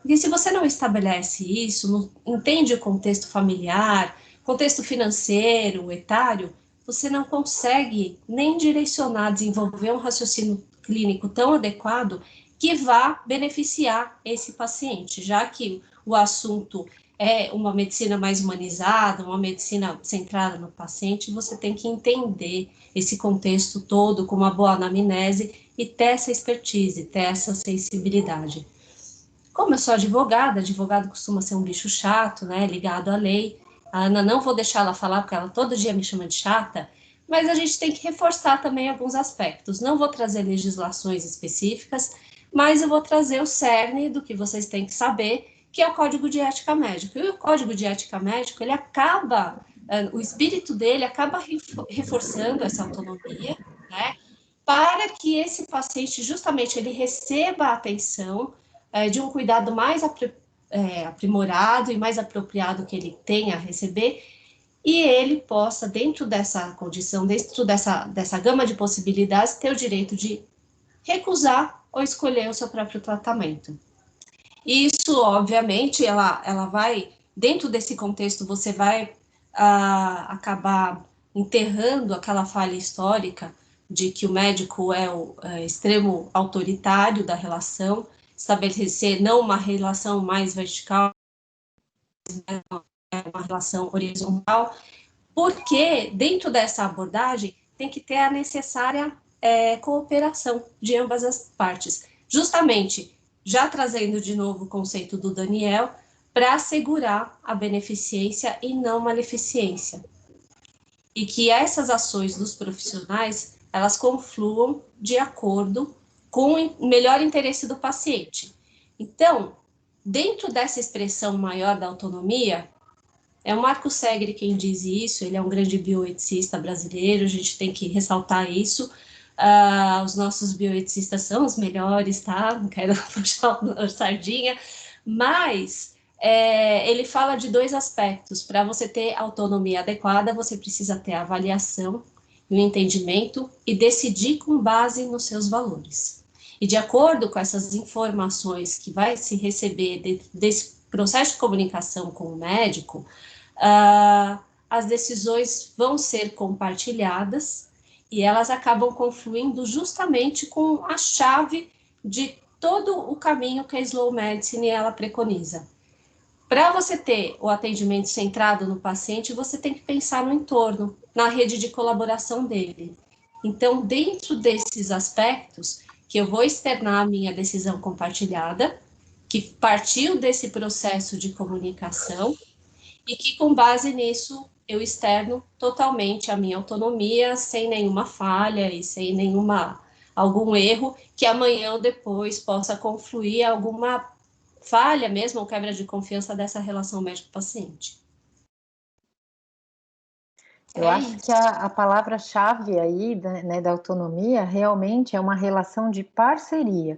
Porque se você não estabelece isso, não entende o contexto familiar, contexto financeiro, etário, você não consegue nem direcionar, desenvolver um raciocínio clínico tão adequado que vá beneficiar esse paciente, já que o assunto é uma medicina mais humanizada, uma medicina centrada no paciente, você tem que entender esse contexto todo com uma boa anamnese e ter essa expertise, ter essa sensibilidade. Como eu sou advogada, advogado costuma ser um bicho chato, né, ligado à lei. A Ana, não vou deixar ela falar, porque ela todo dia me chama de chata, mas a gente tem que reforçar também alguns aspectos. Não vou trazer legislações específicas, mas eu vou trazer o cerne do que vocês têm que saber, que é o Código de Ética Médica. E o Código de Ética Médica, ele acaba, o espírito dele acaba reforçando essa autonomia, né, para que esse paciente, justamente, ele receba a atenção de um cuidado mais aprimorado e mais apropriado que ele tenha a receber, e ele possa, dentro dessa condição, dentro dessa gama de possibilidades, ter o direito de recusar ou escolher o seu próprio tratamento. Isso, obviamente, ela vai, dentro desse contexto, você vai acabar enterrando aquela falha histórica de que o médico é o extremo autoritário da relação, estabelecer não uma relação mais vertical, mas uma relação horizontal, porque dentro dessa abordagem tem que ter a necessária cooperação de ambas as partes, justamente já trazendo de novo o conceito do Daniel, para assegurar a beneficência e não maleficência. E que essas ações dos profissionais, elas confluam de acordo com o melhor interesse do paciente. Então, dentro dessa expressão maior da autonomia, é o Marco Segre quem diz isso, ele é um grande bioeticista brasileiro, a gente tem que ressaltar isso. Os nossos bioeticistas são os melhores, tá? Não quero puxar a sardinha, mas ele fala de 2 aspectos. Para você ter autonomia adequada, você precisa ter a avaliação e o entendimento e decidir com base nos seus valores. E de acordo com essas informações que vai se receber desse processo de comunicação com o médico, as decisões vão ser compartilhadas e elas acabam confluindo justamente com a chave de todo o caminho que a Slow Medicine ela preconiza. Para você ter o atendimento centrado no paciente, você tem que pensar no entorno, na rede de colaboração dele. Então, dentro desses aspectos, que eu vou externar a minha decisão compartilhada, que partiu desse processo de comunicação, e que, com base nisso, eu externo totalmente a minha autonomia, sem nenhuma falha e sem algum erro, que amanhã ou depois possa confluir alguma falha mesmo, ou quebra de confiança dessa relação médico-paciente. Eu acho que a palavra-chave aí, né, da autonomia realmente é uma relação de parceria.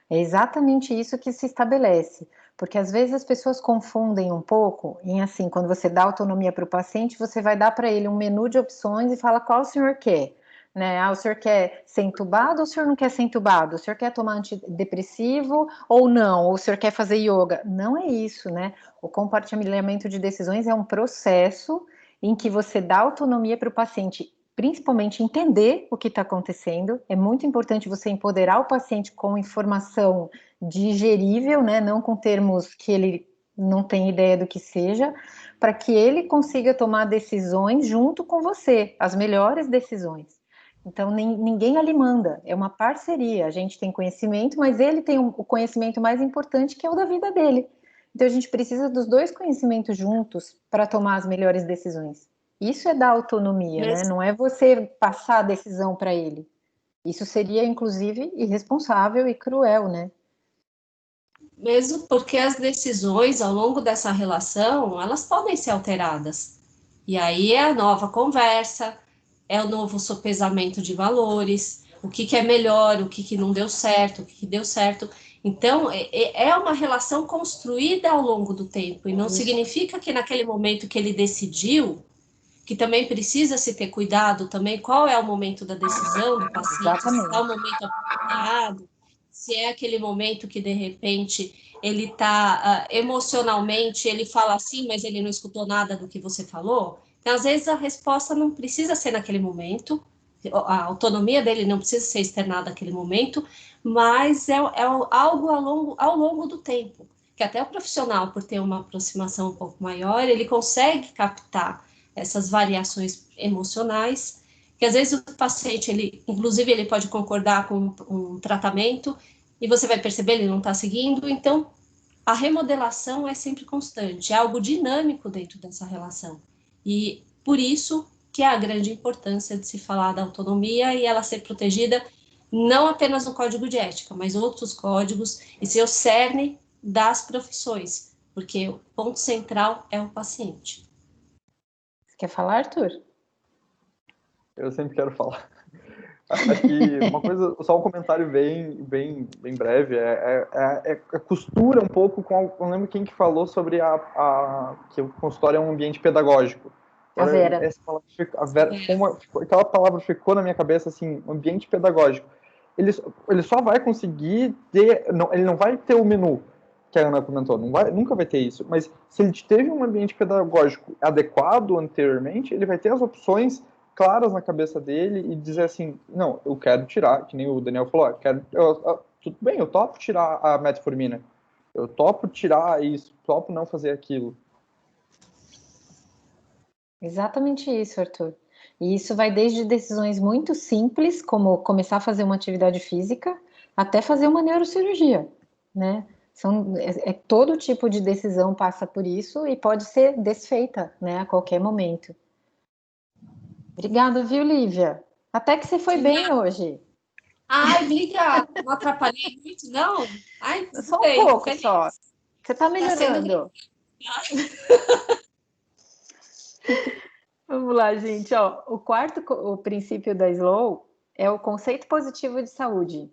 É exatamente isso que se estabelece, porque às vezes as pessoas confundem um pouco em assim, quando você dá autonomia para o paciente, você vai dar para ele um menu de opções e fala qual o senhor quer, né? O senhor quer ser entubado ou o senhor não quer ser entubado? O senhor quer tomar antidepressivo ou não? Ou o senhor quer fazer yoga? Não é isso, né? O compartilhamento de decisões é um processo em que você dá autonomia para o paciente, principalmente entender o que está acontecendo. É muito importante você empoderar o paciente com informação digerível, né, não com termos que ele não tem ideia do que seja, para que ele consiga tomar decisões junto com você, as melhores decisões. Então, ninguém ali manda, é uma parceria. A gente tem conhecimento, mas ele tem o conhecimento mais importante, que é o da vida dele. Então, a gente precisa dos 2 conhecimentos juntos para tomar as melhores decisões. Isso é dar autonomia, né? Não é você passar a decisão para ele. Isso seria, inclusive, irresponsável e cruel, né? Mesmo porque as decisões ao longo dessa relação, elas podem ser alteradas. E aí é a nova conversa, é o novo sopesamento de valores, o que é melhor, o que não deu certo, o que deu certo. Então, é uma relação construída ao longo do tempo, e não significa que naquele momento que ele decidiu, que também precisa se ter cuidado também, qual é o momento da decisão do paciente, se está o momento apropriado, se é aquele momento que, de repente, ele está emocionalmente, ele fala assim, mas ele não escutou nada do que você falou. Então, às vezes, a resposta não precisa ser naquele momento, a autonomia dele não precisa ser externada naquele momento, mas é algo ao longo do tempo, que até o profissional, por ter uma aproximação um pouco maior, ele consegue captar essas variações emocionais, que às vezes o paciente, inclusive, ele pode concordar com um tratamento, e você vai perceber, ele não está seguindo. Então, a remodelação é sempre constante, é algo dinâmico dentro dessa relação. E por isso que é a grande importância de se falar da autonomia e ela ser protegida não apenas no código de ética, mas outros códigos e ser o cerne das profissões, porque o ponto central é o paciente. Você quer falar, Arthur? Eu sempre quero falar. Acho que uma coisa, só um comentário bem breve, costura um pouco com, eu não lembro quem que falou sobre que o consultório é um ambiente pedagógico. A Vera. Aquela palavra ficou na minha cabeça, assim, ambiente pedagógico. Ele só vai conseguir ter, ele não vai ter o menu que a Ana comentou, nunca vai ter isso, mas se ele teve um ambiente pedagógico adequado anteriormente, ele vai ter as opções claras na cabeça dele e dizer assim, não, eu quero tirar, que nem o Daniel falou, tudo bem, eu topo tirar a metformina, eu topo tirar isso, topo não fazer aquilo. Exatamente isso, Arthur. E isso vai desde decisões muito simples, como começar a fazer uma atividade física, até fazer uma neurocirurgia, né? Todo tipo de decisão passa por isso e pode ser desfeita, né, a qualquer momento. Obrigada, viu, Lívia? Até que você foi bem hoje. Ai, obrigada. Não atrapalhei muito, não? Ai, só um pouco, feliz. Só. Você está melhorando. Vamos lá, gente. Ó, o princípio da Slow é o conceito positivo de saúde.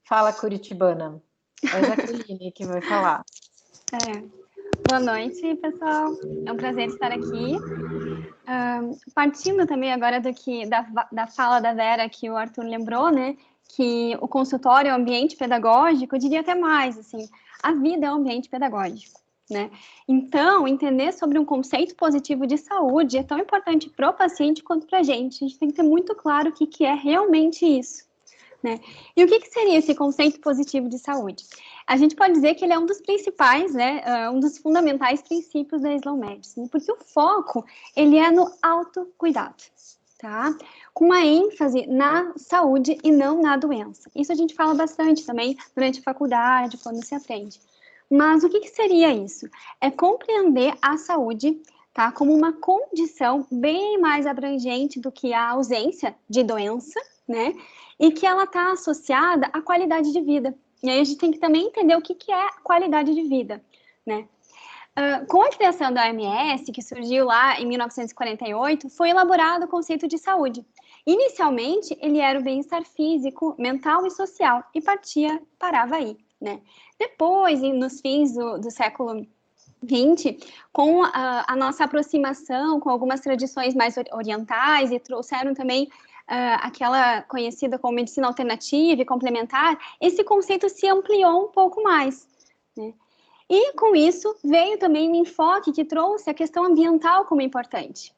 Fala, curitibana. É a Jaqueline que vai falar. Boa noite, pessoal. É um prazer estar aqui. Partindo também agora da fala da Vera, que o Arthur lembrou, né? Que o consultório é um ambiente pedagógico, eu diria até mais, assim, a vida é um ambiente pedagógico, né? Então, entender sobre um conceito positivo de saúde é tão importante para o paciente quanto para a gente. A gente tem que ter muito claro o que é realmente isso, né? E o que seria esse conceito positivo de saúde? A gente pode dizer que ele é um dos principais, né, um dos fundamentais princípios da Slow Medicine, porque o foco, ele é no autocuidado, tá? Com uma ênfase na saúde e não na doença. Isso a gente fala bastante também durante a faculdade, quando se aprende. Mas o que seria isso? É compreender a saúde, tá, como uma condição bem mais abrangente do que a ausência de doença, né? E que ela está associada à qualidade de vida. E aí a gente tem que também entender o que é qualidade de vida, né? Com a criação da OMS, que surgiu lá em 1948, foi elaborado o conceito de saúde. Inicialmente, ele era o bem-estar físico, mental e social, e parava aí, né? Depois, nos fins do século XX, com a nossa aproximação com algumas tradições mais orientais e trouxeram também aquela conhecida como medicina alternativa e complementar, esse conceito se ampliou um pouco mais, né? E com isso veio também um enfoque que trouxe a questão ambiental como importante.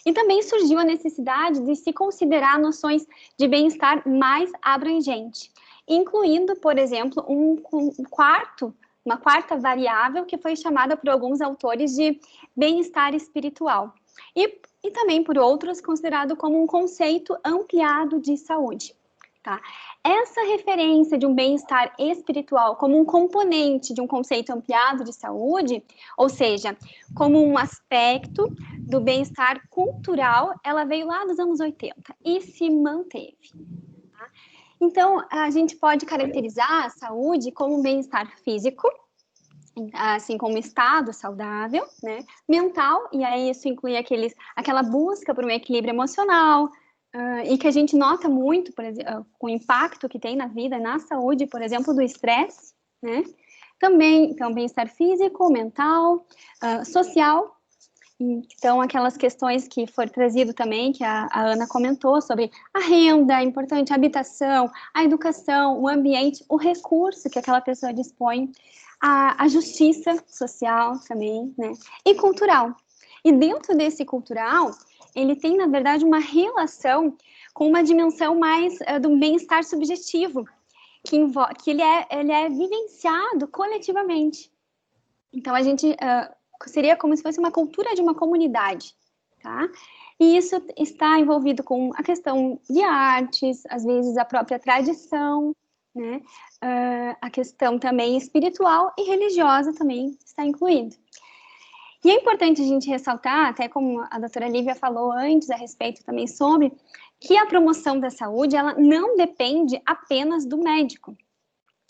E também surgiu a necessidade de se considerar noções de bem-estar mais abrangente, incluindo, por exemplo, uma quarta variável que foi chamada por alguns autores de bem-estar espiritual. E também por outros considerado como um conceito ampliado de saúde, tá? Essa referência de um bem-estar espiritual como um componente de um conceito ampliado de saúde, ou seja, como um aspecto do bem-estar cultural, ela veio lá dos anos 80 e se manteve. Tá? Então, a gente pode caracterizar a saúde como um bem-estar físico, assim como estado saudável, né, mental, e aí isso inclui aquela busca por um equilíbrio emocional, e que a gente nota muito, por exemplo, com o impacto que tem na vida, na saúde, por exemplo, do estresse, né, também, então, bem-estar físico, mental, social, então, aquelas questões que foram trazido também, que a Ana comentou, sobre a renda, a importante habitação, a educação, o ambiente, o recurso que aquela pessoa dispõe, a justiça social também, né? E cultural. E dentro desse cultural, ele tem, na verdade, uma relação com uma dimensão mais do bem-estar subjetivo, que ele é vivenciado coletivamente. Então, a gente seria como se fosse uma cultura de uma comunidade, tá? E isso está envolvido com a questão de artes, às vezes a própria tradição, né? A questão também espiritual e religiosa também está incluído. E é importante a gente ressaltar, até como a doutora Lívia falou antes a respeito também sobre, que a promoção da saúde, ela não depende apenas do médico.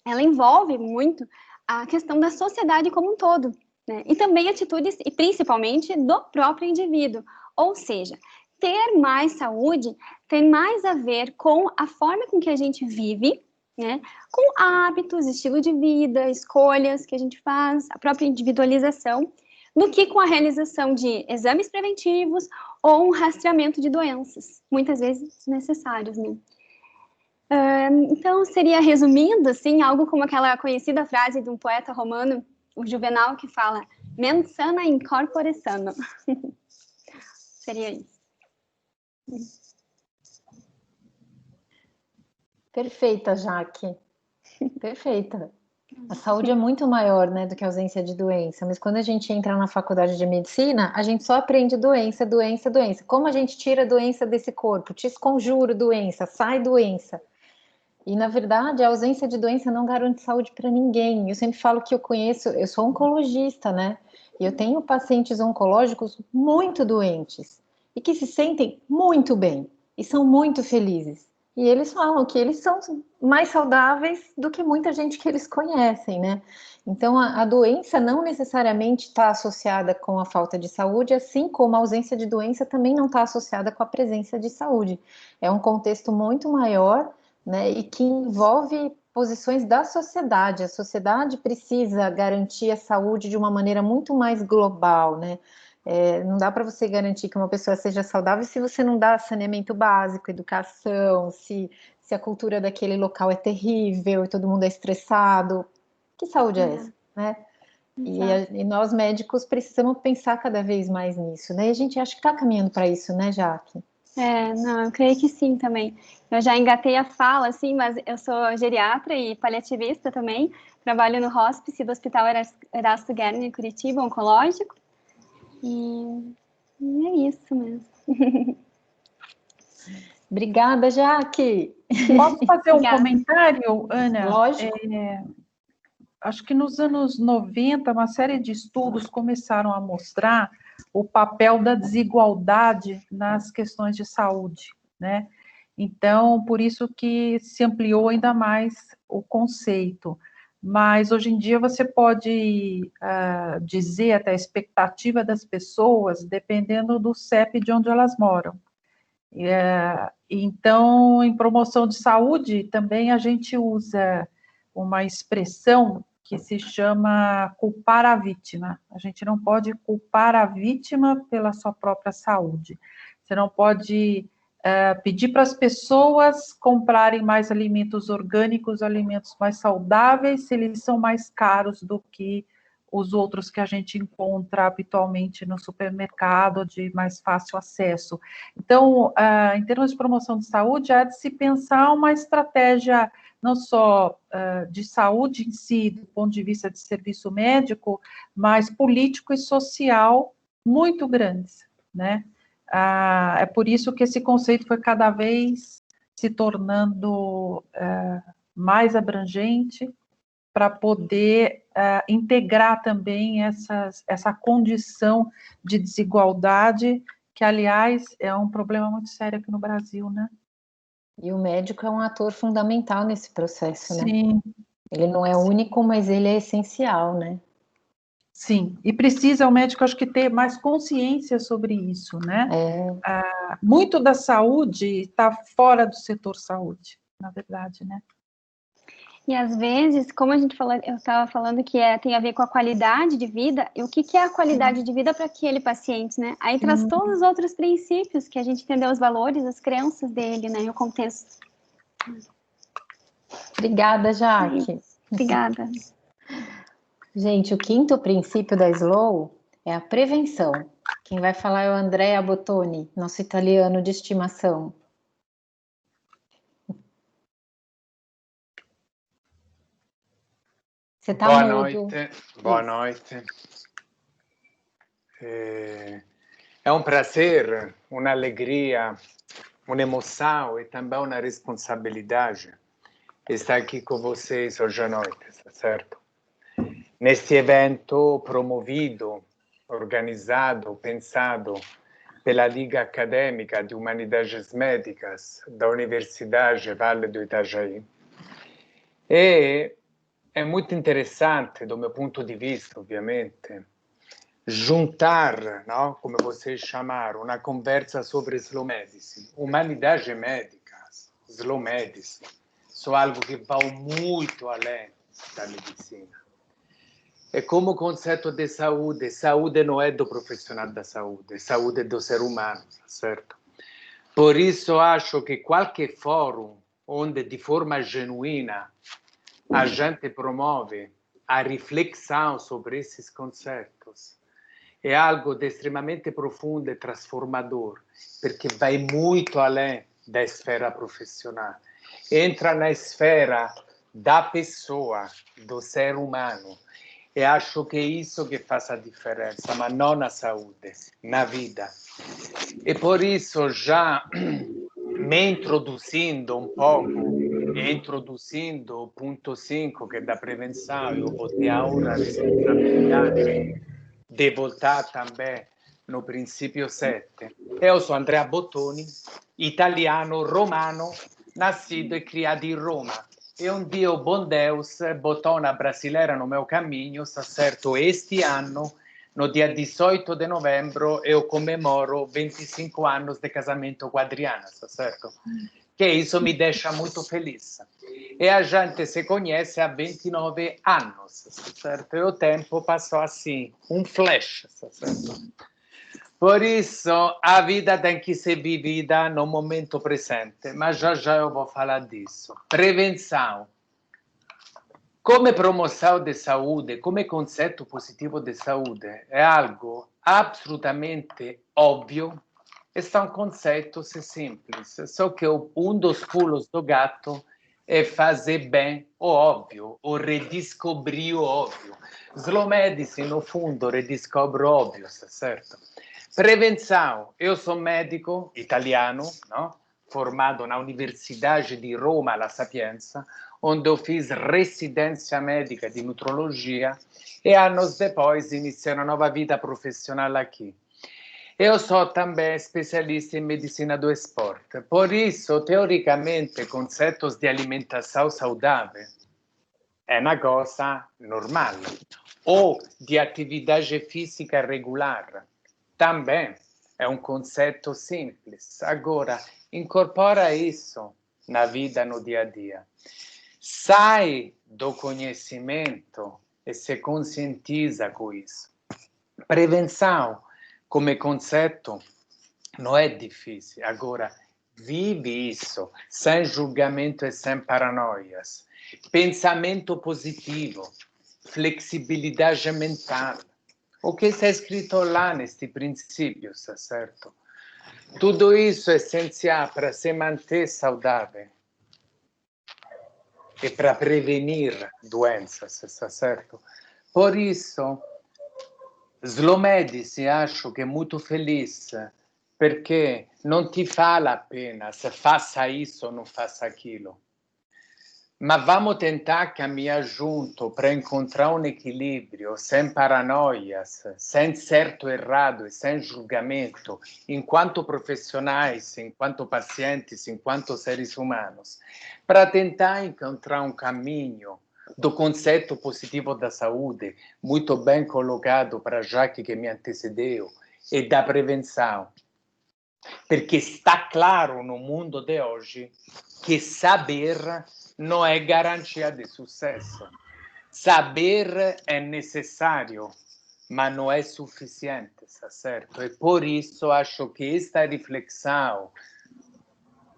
Ela envolve muito a questão da sociedade como um todo, né? E também atitudes, e principalmente do próprio indivíduo. Ou seja, ter mais saúde tem mais a ver com a forma com que a gente vive, né? Com hábitos, estilo de vida, escolhas que a gente faz, a própria individualização, do que com a realização de exames preventivos ou um rastreamento de doenças, muitas vezes necessários, né? Então, seria, resumindo, assim, algo como aquela conhecida frase de um poeta romano, o Juvenal, que fala mens sana in corpore sano. Seria isso. Perfeita, Jaque. Perfeita. A saúde é muito maior, né, do que a ausência de doença, mas quando a gente entra na faculdade de medicina, a gente só aprende doença, doença, doença. Como a gente tira a doença desse corpo? Te esconjuro doença, sai doença. E, na verdade, a ausência de doença não garante saúde para ninguém. Eu sempre falo que eu sou oncologista, né? E eu tenho pacientes oncológicos muito doentes e que se sentem muito bem e são muito felizes. E eles falam que eles são mais saudáveis do que muita gente que eles conhecem, né? Então, a doença não necessariamente está associada com a falta de saúde, assim como a ausência de doença também não está associada com a presença de saúde. É um contexto muito maior, né, e que envolve posições da sociedade. A sociedade precisa garantir a saúde de uma maneira muito mais global, né? Não dá para você garantir que uma pessoa seja saudável se você não dá saneamento básico, educação, se a cultura daquele local é terrível e todo mundo é estressado. Que saúde é essa, né? E nós médicos precisamos pensar cada vez mais nisso, né? E a gente acha que está caminhando para isso, né, Jaque? Não, eu creio que sim também. Eu já engatei a fala, assim, mas eu sou geriatra e paliativista também. Trabalho no hospice do Hospital Erasto Guerin, em Curitiba, oncológico. E é isso mesmo. Obrigada, Jaque. Posso fazer um comentário, Ana? Lógico. Acho que nos anos 90, uma série de estudos começaram a mostrar o papel da desigualdade nas questões de saúde, né? Então, por isso que se ampliou ainda mais o conceito. Mas, hoje em dia, você pode dizer até a expectativa das pessoas, dependendo do CEP de onde elas moram. Então, em promoção de saúde, também a gente usa uma expressão que se chama culpar a vítima. A gente não pode culpar a vítima pela sua própria saúde. Você não pode pedir para as pessoas comprarem mais alimentos orgânicos, alimentos mais saudáveis, se eles são mais caros do que os outros que a gente encontra habitualmente no supermercado, de mais fácil acesso. Então, em termos de promoção de saúde, há de se pensar uma estratégia não só de saúde em si, do ponto de vista de serviço médico, mas político e social muito grandes, né? É por isso que esse conceito foi cada vez se tornando mais abrangente, para poder integrar também essa condição de desigualdade, que, aliás, é um problema muito sério aqui no Brasil, né? E o médico é um ator fundamental nesse processo, né? Sim. Ele não é único, mas ele é essencial, né? Sim, e precisa o médico, acho que, ter mais consciência sobre isso, né? Muito da saúde está fora do setor saúde, na verdade, né? E às vezes, como a gente falou, eu estava falando que tem a ver com a qualidade de vida, e o que é a qualidade de vida para aquele paciente, né? Aí traz todos os outros princípios, que a gente entendeu os valores, as crenças dele, né? E o contexto. Obrigada, Jaque. Obrigada. Gente, o quinto princípio da Slow é a prevenção. Quem vai falar é o Andrea Bottoni, nosso italiano de estimação. Você tá Boa mudo. noite, boa noite. É um prazer, uma alegria, uma emoção e também uma responsabilidade estar aqui com vocês hoje à noite, certo? Neste evento promovido, organizado, pensado pela Liga Acadêmica de Humanidades Médicas da Universidade Vale do Itajaí. E é muito interessante, do meu ponto de vista, obviamente, juntar, não? Como vocês chamaram, uma conversa sobre slow medicine, humanidade médica, slow medicine, são algo que vai muito além da medicina. É como o conceito de saúde. Saúde não é do profissional da saúde, saúde é do ser humano, certo? Por isso acho que qualquer fórum onde de forma genuína a gente promove a reflexão sobre esses conceitos é algo de extremamente profundo e transformador, porque vai muito além da esfera profissional. Entra na esfera da pessoa, do ser humano. E acho que é isso que faz a diferença, mas não na saúde, na vida. E por isso, já me introduzindo um pouco, e introduzindo o ponto 5, que é da prevenção, eu vou ter a responsabilidade de voltar também no princípio 7. Eu sou Andrea Bottoni, italiano, romano, nascido e criado em Roma. E um dia o bom Deus botou uma brasileira no meu caminho, tá certo? Este ano, no dia 18 de novembro, eu comemoro 25 anos de casamento com a Adriana, tá certo? Que isso me deixa muito feliz. E a gente se conhece há 29 anos, tá certo? E o tempo passou assim, um flash, tá certo? Por isso, a vida tem que ser vivida no momento presente, mas já eu vou falar disso. Prevenção. Como promoção de saúde, como conceito positivo de saúde, é algo absolutamente óbvio. São conceitos simples, só que um dos pulos do gato é fazer bem o óbvio, ou redescobrir o óbvio. Slow medicine, no fundo, redescobre o óbvio, certo? Prevenção. Eu sou médico italiano, não? Formado na Universidade de Roma, La Sapienza, onde eu fiz residência médica de nutrologia e anos depois iniciei uma nova vida profissional aqui. Eu sou também especialista em medicina do esporte. Por isso, teoricamente, conceitos de alimentação saudável é uma coisa normal. Ou de atividade física regular também é um conceito simples. Agora, incorpora isso na vida, no dia a dia. Sai do conhecimento e se conscientiza com isso. Prevenção, como conceito, não é difícil. Agora, vive isso, sem julgamento e sem paranoias. Pensamento positivo, flexibilidade mental. O que está escrito lá neste princípio, tá certo? Tudo isso é essencial para se manter saudável e para prevenir doenças, está certo? Por isso, Slow Medicine acho que é muito feliz, perché non ti fala apenas faça isso ou não faça aquilo. Mas vamos tentar caminhar junto para encontrar um equilíbrio, sem paranoias, sem certo e errado e sem julgamento, enquanto profissionais, enquanto pacientes, enquanto seres humanos, para tentar encontrar um caminho do conceito positivo da saúde, muito bem colocado para Jacques que me antecedeu, e da prevenção. Porque está claro no mundo de hoje que saber não é garantia de sucesso. Saber é necessário, mas não é suficiente, tá certo? E por isso acho que esta reflexão,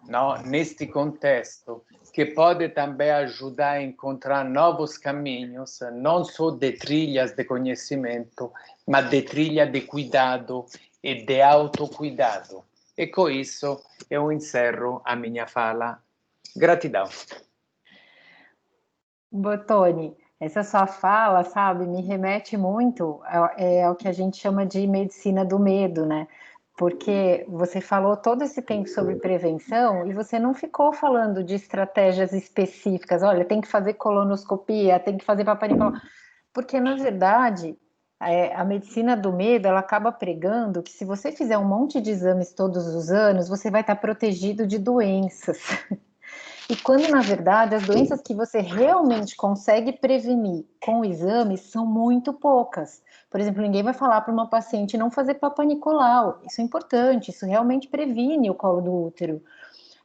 não, neste contexto, que pode também ajudar a encontrar novos caminhos, não só de trilhas de conhecimento, mas de trilha de cuidado e de autocuidado. E com isso eu encerro a minha fala. Gratidão. Bottoni, essa sua fala, sabe, me remete muito ao que a gente chama de medicina do medo, né? Porque você falou todo esse tempo sobre prevenção e você não ficou falando de estratégias específicas. Olha, tem que fazer colonoscopia, tem que fazer Papai Nicolau. Porque, na verdade, a medicina do medo, ela acaba pregando que se você fizer um monte de exames todos os anos, você vai estar protegido de doenças. E quando, na verdade, as doenças que você realmente consegue prevenir com o exame são muito poucas. Por exemplo, ninguém vai falar para uma paciente não fazer Papa Nicolau. Isso é importante, isso realmente previne o colo do útero.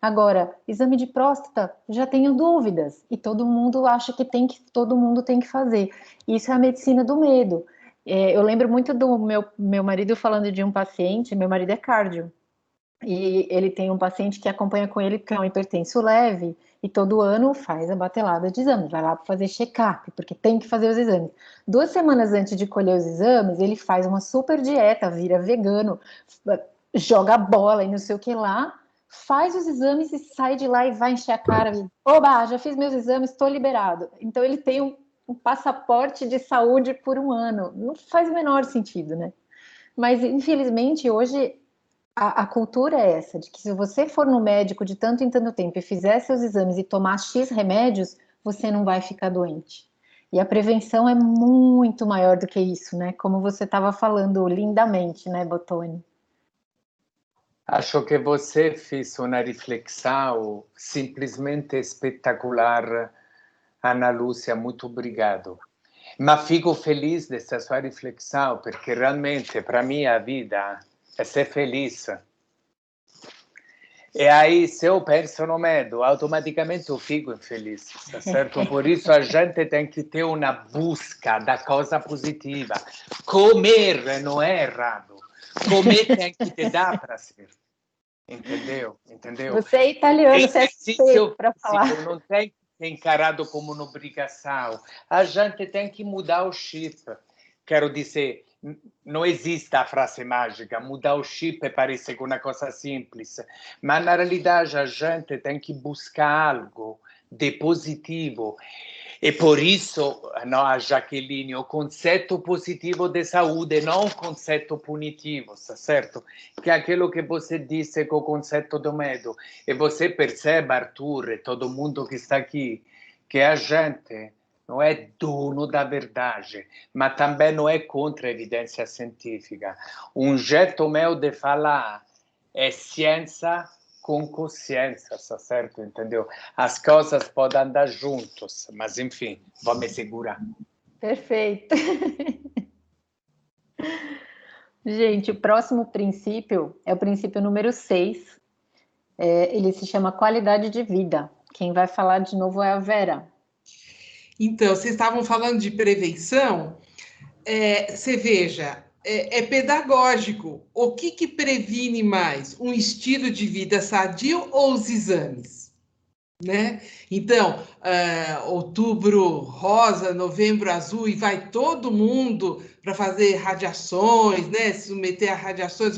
Agora, exame de próstata, já tenho dúvidas. E todo mundo acha que todo mundo tem que fazer. Isso é a medicina do medo. Eu lembro muito do meu marido falando de um paciente, meu marido é cardio. E ele tem um paciente que acompanha com ele, que é um hipertenso leve, e todo ano faz a batelada de exames, vai lá para fazer check-up, porque tem que fazer os exames. 2 semanas antes de colher os exames, ele faz uma super dieta, vira vegano, joga bola e não sei o que lá, faz os exames e sai de lá e vai encher a cara. Oba, já fiz meus exames, estou liberado. Então ele tem um passaporte de saúde por 1 ano. Não faz o menor sentido, né? Mas, infelizmente, hoje a cultura é essa, de que se você for no médico de tanto em tanto tempo e fizer seus exames e tomar X remédios, você não vai ficar doente. E a prevenção é muito maior do que isso, né? Como você estava falando lindamente, né, Bottoni? Acho que você fez uma reflexão simplesmente espetacular, Ana Lúcia, muito obrigado. Mas fico feliz dessa sua reflexão, porque realmente, para mim, a vida é ser feliz. E aí, se eu penso no medo, automaticamente eu fico infeliz, tá certo? Por isso a gente tem que ter uma busca da coisa positiva. Comer não é errado. Comer tem que te dar prazer. Entendeu? Você é italiano, você é suspeito para falar. Não tem que ser encarado como uma obrigação. A gente tem que mudar o chip. Quero dizer, não existe a frase mágica, mudar o chip parece uma coisa simples, mas na realidade a gente tem que buscar algo de positivo. E por isso, a Jaqueline, o conceito positivo de saúde, não o conceito punitivo, certo? Que é aquilo que você disse com o conceito do medo. E você percebe, Arthur, e todo mundo que está aqui, que a gente não é dono da verdade, mas também não é contra a evidência científica. Um jeito meu de falar é ciência com consciência, certo? Entendeu? As coisas podem andar juntos, mas enfim, vou me segurar. Perfeito. Gente, o próximo princípio é o princípio número 6. Ele se chama qualidade de vida. Quem vai falar de novo é a Vera. Então, vocês estavam falando de prevenção, você veja, é pedagógico. O que previne mais? Um estilo de vida sadio ou os exames? Né? Então, outubro rosa, novembro azul, e vai todo mundo para fazer radiações, né? Se submeter a radiações,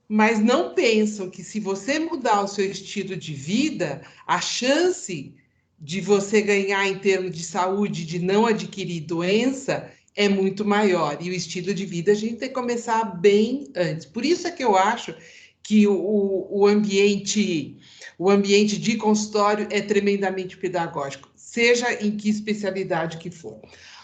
mas não pensam que se você mudar o seu estilo de vida, a chance de você ganhar em termos de saúde, de não adquirir doença, é muito maior. E o estilo de vida a gente tem que começar bem antes. Por isso é que eu acho que o ambiente de consultório é tremendamente pedagógico, seja em que especialidade que for.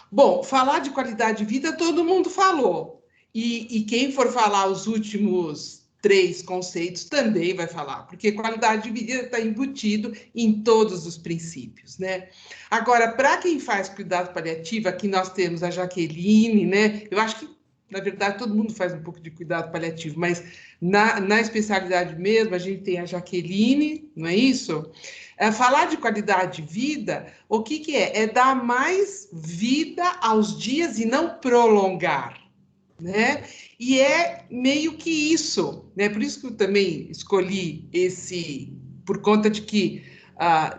Bom, falar de qualidade de vida, todo mundo falou. E quem for falar os últimos 3 conceitos também vai falar, porque qualidade de vida está embutido em todos os princípios, né? Agora, para quem faz cuidado paliativo, aqui nós temos a Jaqueline, né? Eu acho que, na verdade, todo mundo faz um pouco de cuidado paliativo, mas na especialidade mesmo, a gente tem a Jaqueline, não é isso? Falar de qualidade de vida, o que é? É dar mais vida aos dias e não prolongar, né? E é meio que isso, né? Por isso que eu também escolhi esse, por conta de que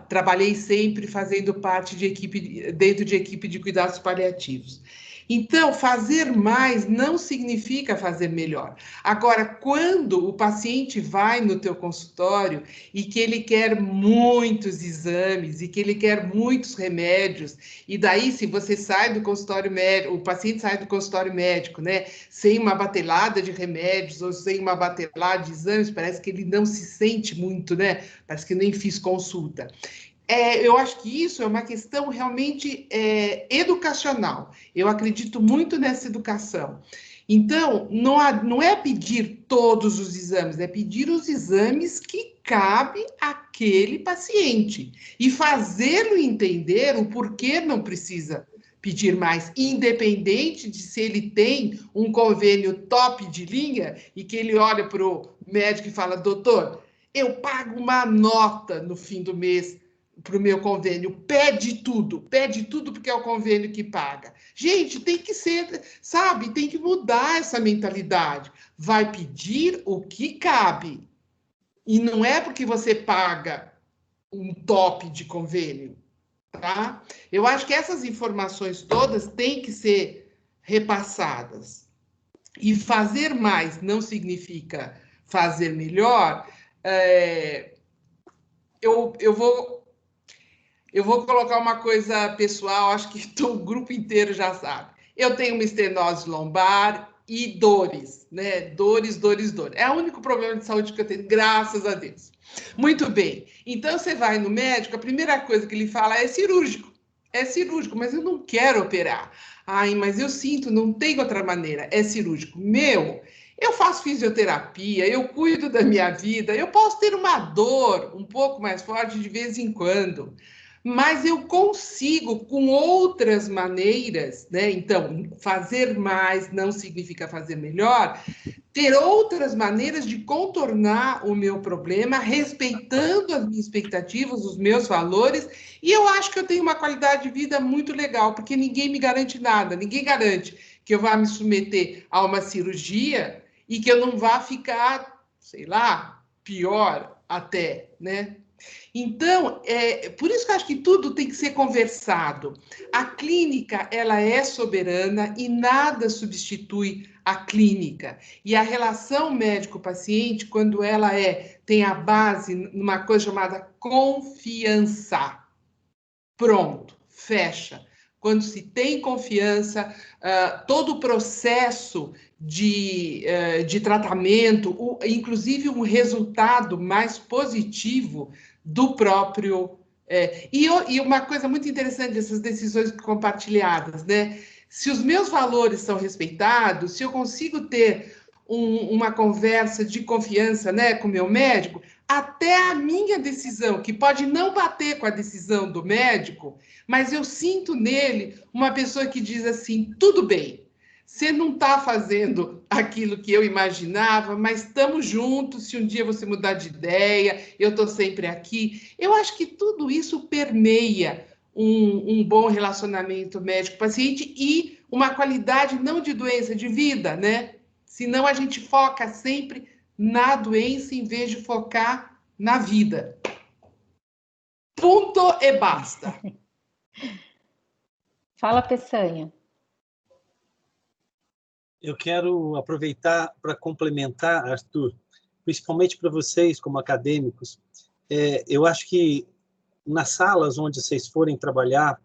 trabalhei sempre fazendo parte de equipe, dentro de equipe de cuidados paliativos. Então, fazer mais não significa fazer melhor. Agora, quando o paciente vai no teu consultório e que ele quer muitos exames e que ele quer muitos remédios, e daí se você sai do consultório médico, o paciente sai do consultório médico, né, sem uma batelada de remédios ou sem uma batelada de exames, parece que ele não se sente muito, né? Parece que nem fiz consulta. Eu acho que isso é uma questão realmente educacional. Eu acredito muito nessa educação. Então, não é pedir todos os exames, é pedir os exames que cabe àquele paciente e fazê-lo entender o porquê não precisa pedir mais, independente de se ele tem um convênio top de linha e que ele olha para o médico e fala: doutor, eu pago uma nota no fim do mês para o meu convênio, pede tudo porque é o convênio que paga. Gente, tem que ser, sabe, tem que mudar essa mentalidade. Vai pedir o que cabe. E não é porque você paga um top de convênio, tá? Eu acho que essas informações todas têm que ser repassadas. E fazer mais não significa fazer melhor. Eu vou colocar uma coisa pessoal, acho que o grupo inteiro já sabe. Eu tenho uma estenose lombar e dores, né? Dores. É o único problema de saúde que eu tenho, graças a Deus. Muito bem. Então, você vai no médico, a primeira coisa que ele fala é cirúrgico. É cirúrgico, mas eu não quero operar. Ai, mas eu sinto, não tem outra maneira. É cirúrgico. Eu faço fisioterapia, eu cuido da minha vida, eu posso ter uma dor um pouco mais forte de vez em quando, mas eu consigo com outras maneiras, né? Então, fazer mais não significa fazer melhor, ter outras maneiras de contornar o meu problema, respeitando as minhas expectativas, os meus valores, e eu acho que eu tenho uma qualidade de vida muito legal, porque ninguém me garante nada, ninguém garante que eu vá me submeter a uma cirurgia e que eu não vá ficar, sei lá, pior até, né? Então, por isso que eu acho que tudo tem que ser conversado. A clínica, ela é soberana e nada substitui a clínica. E a relação médico-paciente, quando ela tem a base numa coisa chamada confiança. Pronto, fecha. Quando se tem confiança, todo o processo de tratamento, inclusive um resultado mais positivo do próprio... E uma coisa muito interessante dessas decisões compartilhadas, né? Se os meus valores são respeitados, se eu consigo ter uma conversa de confiança, né, com o meu médico, até a minha decisão, que pode não bater com a decisão do médico, mas eu sinto nele uma pessoa que diz assim: tudo bem, você não está fazendo aquilo que eu imaginava, mas estamos juntos. Se um dia você mudar de ideia, eu estou sempre aqui. Eu acho que tudo isso permeia um bom relacionamento médico-paciente e uma qualidade não de doença, de vida, né? Senão a gente foca sempre na doença em vez de focar na vida. Ponto e basta. Fala, Peçanha. Eu quero aproveitar para complementar, Arthur, principalmente para vocês como acadêmicos. Eu acho que nas salas onde vocês forem trabalhar,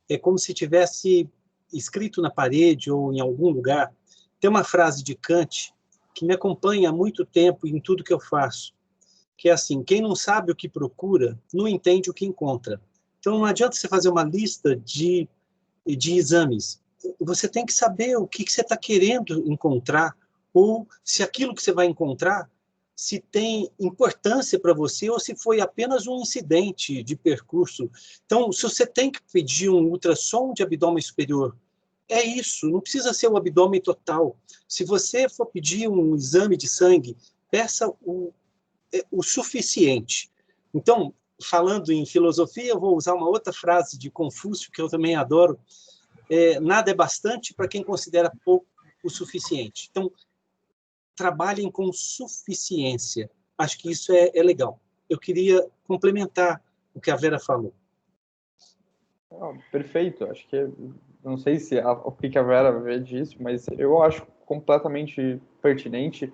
é como se tivesse escrito na parede ou em algum lugar. Tem uma frase de Kant que me acompanha há muito tempo em tudo que eu faço, que é assim: quem não sabe o que procura, não entende o que encontra. Então, não adianta você fazer uma lista de exames. Você tem que saber o que você está querendo encontrar, ou se aquilo que você vai encontrar, se tem importância para você, ou se foi apenas um incidente de percurso. Então, se você tem que pedir um ultrassom de abdômen superior, é isso, não precisa ser o abdômen total. Se você for pedir um exame de sangue, peça o suficiente. Então, falando em filosofia, eu vou usar uma outra frase de Confúcio, que eu também adoro: nada é bastante para quem considera pouco o suficiente. Então, trabalhem com suficiência. Acho que isso é legal. Eu queria complementar o que a Vera falou. Perfeito. Acho que, não sei se o que a Vera vê disso, mas eu acho completamente pertinente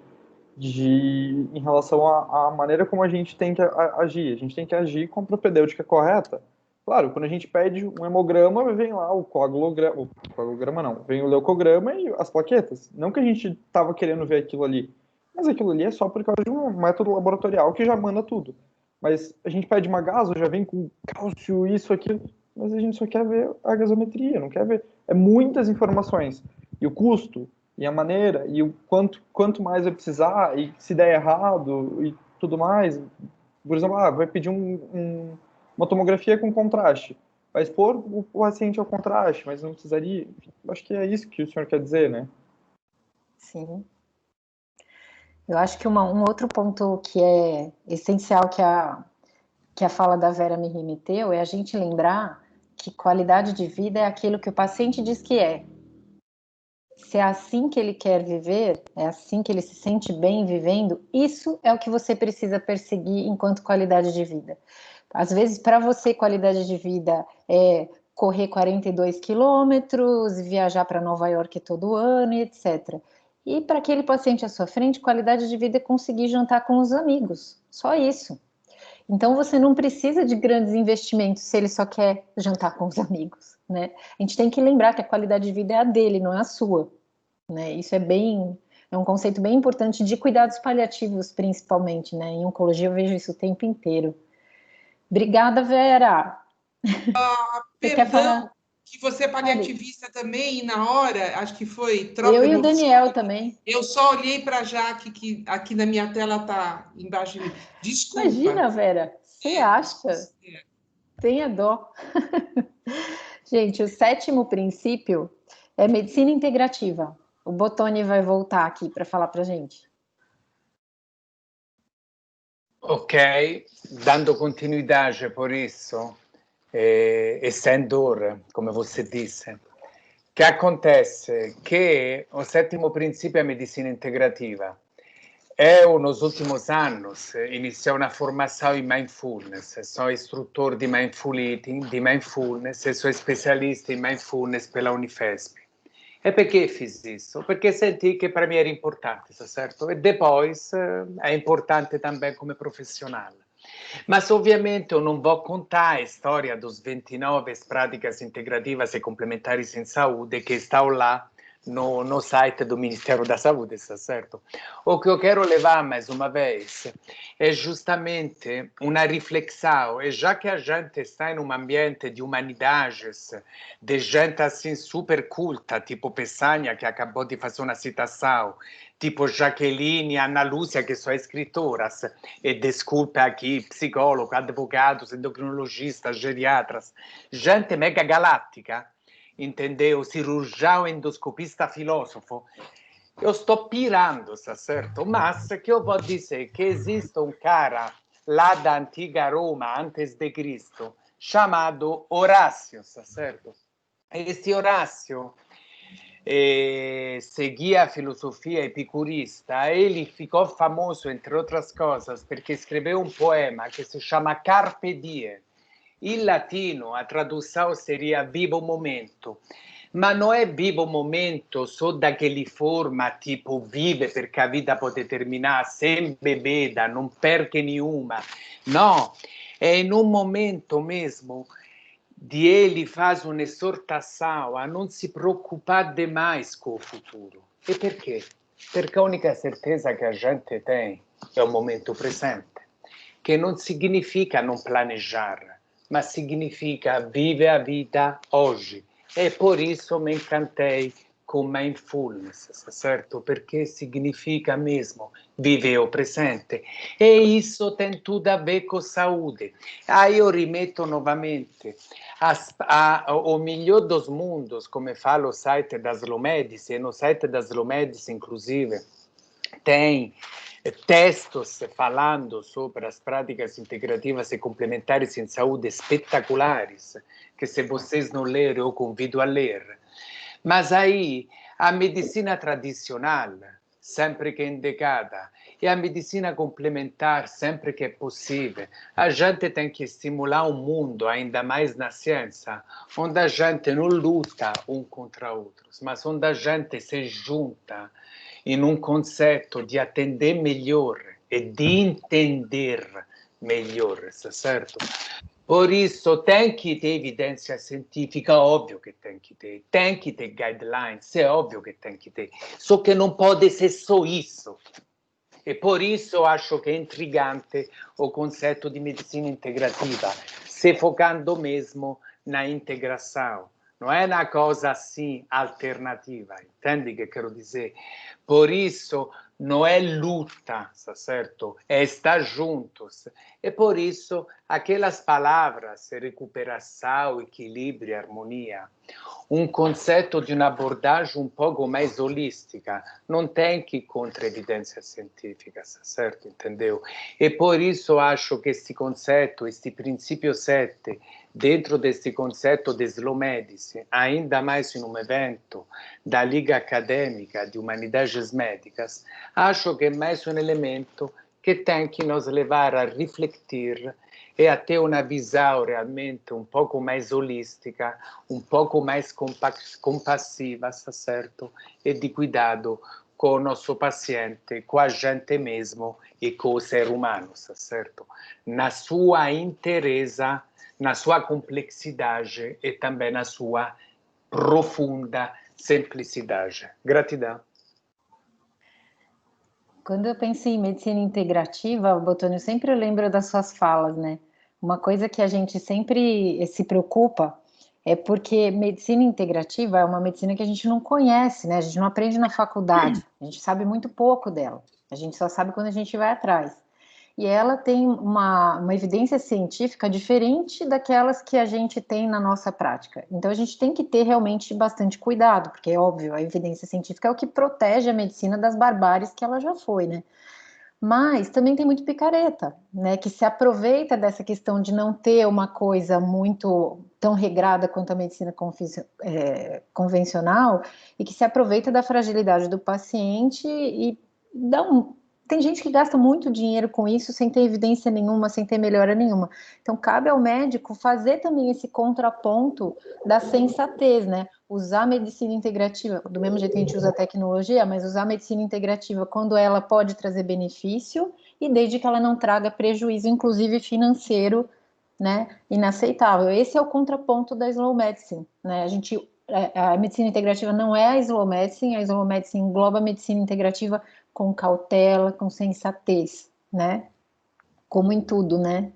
em relação à maneira como a gente tem que agir. A gente tem que agir com a propedêutica correta. Claro, quando a gente pede um hemograma, vem lá o coagulograma não, vem o leucograma e as plaquetas. Não que a gente estava querendo ver aquilo ali, mas aquilo ali é só por causa de um método laboratorial que já manda tudo. Mas a gente pede uma gaso, já vem com cálcio, isso, aquilo, mas a gente só quer ver a gasometria, não quer ver. É muitas informações. E o custo, e a maneira, e o quanto mais vai precisar, e se der errado, e tudo mais. Por exemplo, vai pedir uma tomografia com contraste. Vai expor o paciente ao contraste, mas não precisaria. Acho que é isso que o senhor quer dizer, né? Sim. Eu acho que um outro ponto que é essencial que a fala da Vera me remeteu é a gente lembrar que qualidade de vida é aquilo que o paciente diz que é. Se é assim que ele quer viver, é assim que ele se sente bem vivendo, isso é o que você precisa perseguir enquanto qualidade de vida. Às vezes, para você, qualidade de vida é correr 42 quilômetros, viajar para Nova York todo ano, etc. E para aquele paciente à sua frente, qualidade de vida é conseguir jantar com os amigos. Só isso. Então, você não precisa de grandes investimentos se ele só quer jantar com os amigos, né? A gente tem que lembrar que a qualidade de vida é a dele, não é a sua, né? Isso é um conceito bem importante de cuidados paliativos, principalmente, né? Em oncologia eu vejo isso o tempo inteiro. Obrigada, Vera. Você quer falar? Que você é paliativista também, e na hora, acho que foi troca. Eu e o Daniel também. Eu só olhei para a Jaque, que aqui na minha tela está embaixo de mim. Desculpa. Imagina, Vera, você acha? Tenha dó. Gente, o 7º princípio é medicina integrativa. O Bottoni vai voltar aqui para falar para a gente. Ok, dando continuidade por isso, essendo ora, come você disse, che acontece che o 7º princípio é a medicina integrativa. Eu, nos últimos anos, iniciei uma formação em mindfulness. Sou instrutor de mindful eating, de mindfulness, e sou especialista em mindfulness pela Unifesp. E perché fiz isso? Perché senti che para mim era importante, certo? E depois é importante também como profissional. Mas, ovviamente, eu não vou contar a história dos 29 práticas integrativas e complementares em saúde que estão lá no site do Ministério da Saúde, certo? O que eu quero levar, mais uma vez, é justamente uma reflexão, e já que a gente está em um ambiente de humanidades, de gente assim super culta, tipo Peçanha, que acabou de fazer uma citação, tipo Jaqueline, Ana Lúcia, que são escritoras, e desculpa aqui, psicólogos, advogados, endocrinologistas, geriatras, gente mega galáctica, entendeu? Cirurgião, endoscopista, filósofo. Eu estou pirando, certo? Mas que eu vou dizer que existe um cara lá da antiga Roma, antes de Cristo, chamado Horácio, certo? Esse Horácio seguia a filosofia epicurista. Ele ficou famoso, entre outras coisas, porque escreveu um poema que se chama Carpe Diem. In latino a tradução seria viva o momento, ma não é viva o momento só daquele forma tipo vive perché a vita pode terminar sem bebida, não perca nenhuma. Não, é em um momento mesmo de ele faz uma exortação a não se preocupar demais com o futuro. E por quê? Porque a única certeza que a gente tem é o momento presente, que não significa não planejar, mas significa viver a vida hoje. E por isso me encantei com mindfulness, certo? Porque significa mesmo viver o presente. E isso tem tudo a ver com saúde. Aí eu rimetto novamente o melhor dos mundos, come fala o site da Slow Medicine, e no site da Slow Medicine, inclusive, tem textos falando sobre as práticas integrativas e complementares em saúde espetaculares, que se vocês não leram, eu convido a ler. Mas aí, a medicina tradicional, sempre que é indicada, e a medicina complementar, sempre que é possível, a gente tem que estimular um mundo, ainda mais na ciência, onde a gente não luta um contra outros, mas onde a gente se junta em um conceito de atender melhor e de entender melhor, certo? Por isso, tem que ter evidência científica, óbvio que tem que ter guidelines, é óbvio que tem que ter, só que não pode ser só isso. E por isso eu acho que é intrigante o conceito de medicina integrativa, se focando mesmo na integração não é uma coisa assim alternativa, entende o que quero dizer? Por isso, não é luta, tá certo? É estar juntos. E por isso, aquelas palavras, recuperação, equilíbrio, harmonia, um conceito de uma abordagem um pouco mais holística, não tem que ir contra evidências científicas, certo? Entendeu? E por isso acho que este conceito, este princípio 7, dentro deste conceito de slow medicine, ainda mais em um evento da Liga Acadêmica de Humanidades Médicas, acho que é mais um elemento que tem que nos levar a refletir e a ter uma visão realmente um pouco mais holística, um pouco mais compassiva, certo? E de cuidado com o nosso paciente, com a gente mesmo e com o ser humano, certo? Na sua inteireza, na sua complexidade e também na sua profunda simplicidade. Gratidão. Quando eu penso em medicina integrativa, Botoni, eu sempre lembro das suas falas, né? Uma coisa que a gente sempre se preocupa é porque medicina integrativa é uma medicina que a gente não conhece, né? A gente não aprende na faculdade, a gente sabe muito pouco dela, a gente só sabe quando a gente vai atrás. E ela tem uma evidência científica diferente daquelas que a gente tem na nossa prática. Então, a gente tem que ter realmente bastante cuidado, porque é óbvio, a evidência científica é o que protege a medicina das barbáries que ela já foi, né? Mas também tem muito picareta, né? Que se aproveita dessa questão de não ter uma coisa muito tão regrada quanto a medicina convencional e que se aproveita da fragilidade do paciente e dá um... Tem gente que gasta muito dinheiro com isso sem ter evidência nenhuma, sem ter melhora nenhuma. Então, cabe ao médico fazer também esse contraponto da sensatez, né? Usar a medicina integrativa, do mesmo jeito que a gente usa a tecnologia, mas usar a medicina integrativa quando ela pode trazer benefício e desde que ela não traga prejuízo, inclusive financeiro, né? Inaceitável. Esse é o contraponto da slow medicine, né? A medicina integrativa não é a slow medicine engloba a medicina integrativa com cautela, com sensatez, né? Como em tudo, né?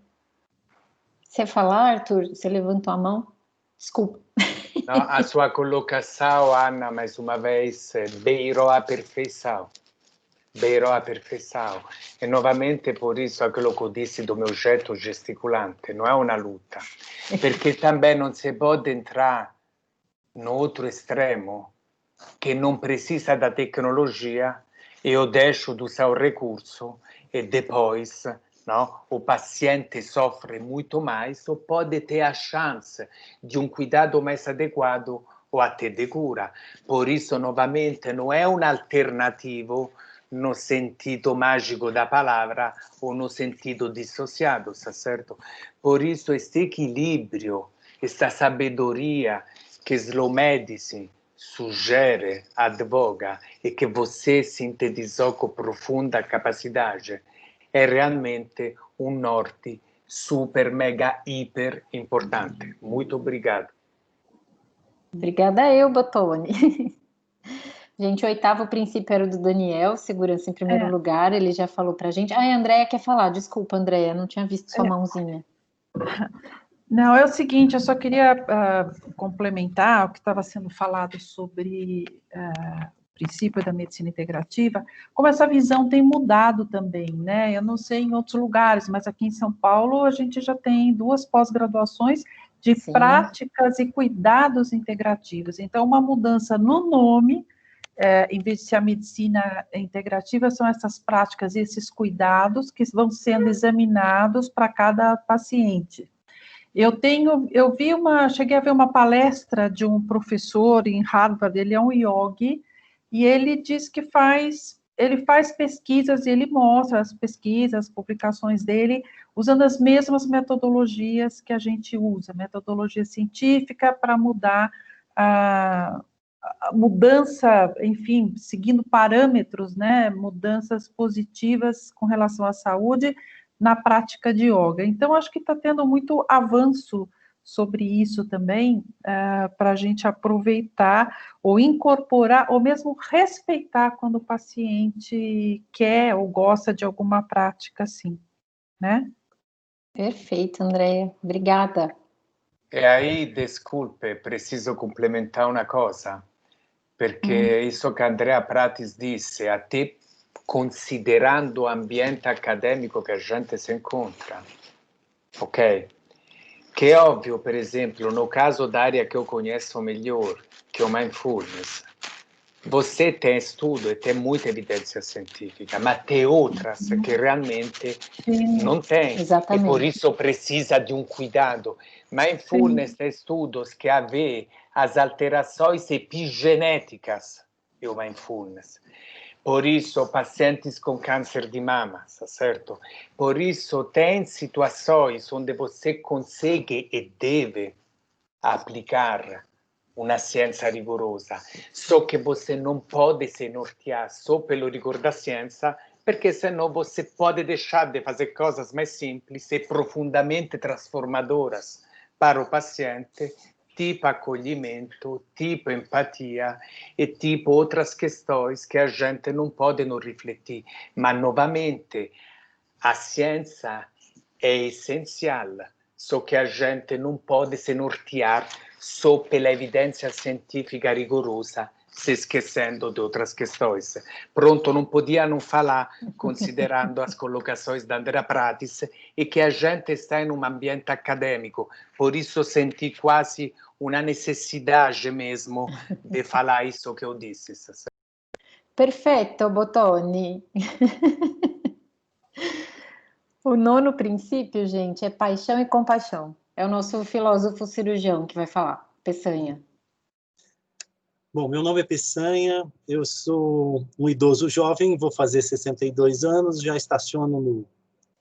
Você ia falar, Arthur? Você levantou a mão? Desculpa. Não, a sua colocação, Ana, mais uma vez, beirou a perfeição. Beirou a perfeição. E novamente por isso aquilo que eu disse do meu jeito gesticulante, não é uma luta. Porque também não se pode entrar no outro extremo, que não precisa da tecnologia, e eu deixo do seu recurso, e depois não, o paciente sofre muito mais, ou pode ter a chance de um cuidado mais adequado ou até de cura. Por isso, novamente, não é um alternativo no sentido mágico da palavra ou no sentido dissociado, certo? Por isso, este equilíbrio, esta sabedoria que Slow Medicine sugere, advoga e que você sintetizou com profunda capacidade, é realmente um norte super, mega, hiper importante. Muito obrigado. Obrigada eu, Botoni. Gente, o 8º princípio era do Daniel, segurança em primeiro lugar, ele já falou pra gente. Ai, a Andréia quer falar, desculpa, Andréia, não tinha visto sua mãozinha. Não, é o seguinte, eu só queria complementar o que estava sendo falado sobre o princípio da medicina integrativa, como essa visão tem mudado também, né? Eu não sei em outros lugares, mas aqui em São Paulo a gente já tem 2 pós-graduações de práticas e cuidados integrativos. Então, uma mudança no nome, em vez de ser a medicina integrativa, são essas práticas e esses cuidados que vão sendo examinados para cada paciente. Cheguei a ver uma palestra de um professor em Harvard, ele é um yogi, e ele diz que ele faz pesquisas, e ele mostra as pesquisas, as publicações dele, usando as mesmas metodologias que a gente usa, metodologia científica para mudar a mudança, enfim, seguindo parâmetros, né, mudanças positivas com relação à saúde, na prática de yoga. Então, acho que está tendo muito avanço sobre isso também, para a gente aproveitar ou incorporar, ou mesmo respeitar quando o paciente quer ou gosta de alguma prática assim, né? Perfeito, Andréia. Obrigada. E aí, desculpe, preciso complementar uma coisa, perché isso que Andrea Pratis disse, até considerando o ambiente acadêmico que a gente se encontra, ok? Que é óbvio, por exemplo, no caso da área que eu conheço melhor, que é o mindfulness, você tem estudo e tem muita evidência científica, mas tem outras que realmente não tem. Exatamente. E por isso precisa de um cuidado. Mindfulness tem estudos que a ver as alterações epigenéticas do mindfulness. Por isso, pacientes com câncer de mama, certo? Por isso, tem situações onde você consegue e deve aplicar uma ciência rigorosa. Só que você não pode se nortear só pelo rigor da ciência, porque senão você pode deixar de fazer coisas mais simples e profundamente transformadoras para o paciente, tipo acolhimento, tipo empatia e tipo outras questões que a gente não pode não refletir. Mas, novamente, a ciência é essencial, só que a gente não pode se nortear só pela evidência científica rigorosa, se esquecendo de outras questões. Pronto, não podia não falar, considerando as colocações da Andrea Pratis, e que a gente está em um ambiente acadêmico, por isso senti quase uma necessidade mesmo de falar isso que eu disse. Perfetto, Bottoni. O nono princípio, gente, é paixão e compaixão. É o nosso filósofo cirurgião que vai falar, Peçanha. Bom, meu nome é Peçanha, eu sou um idoso jovem, vou fazer 62 anos, já estaciono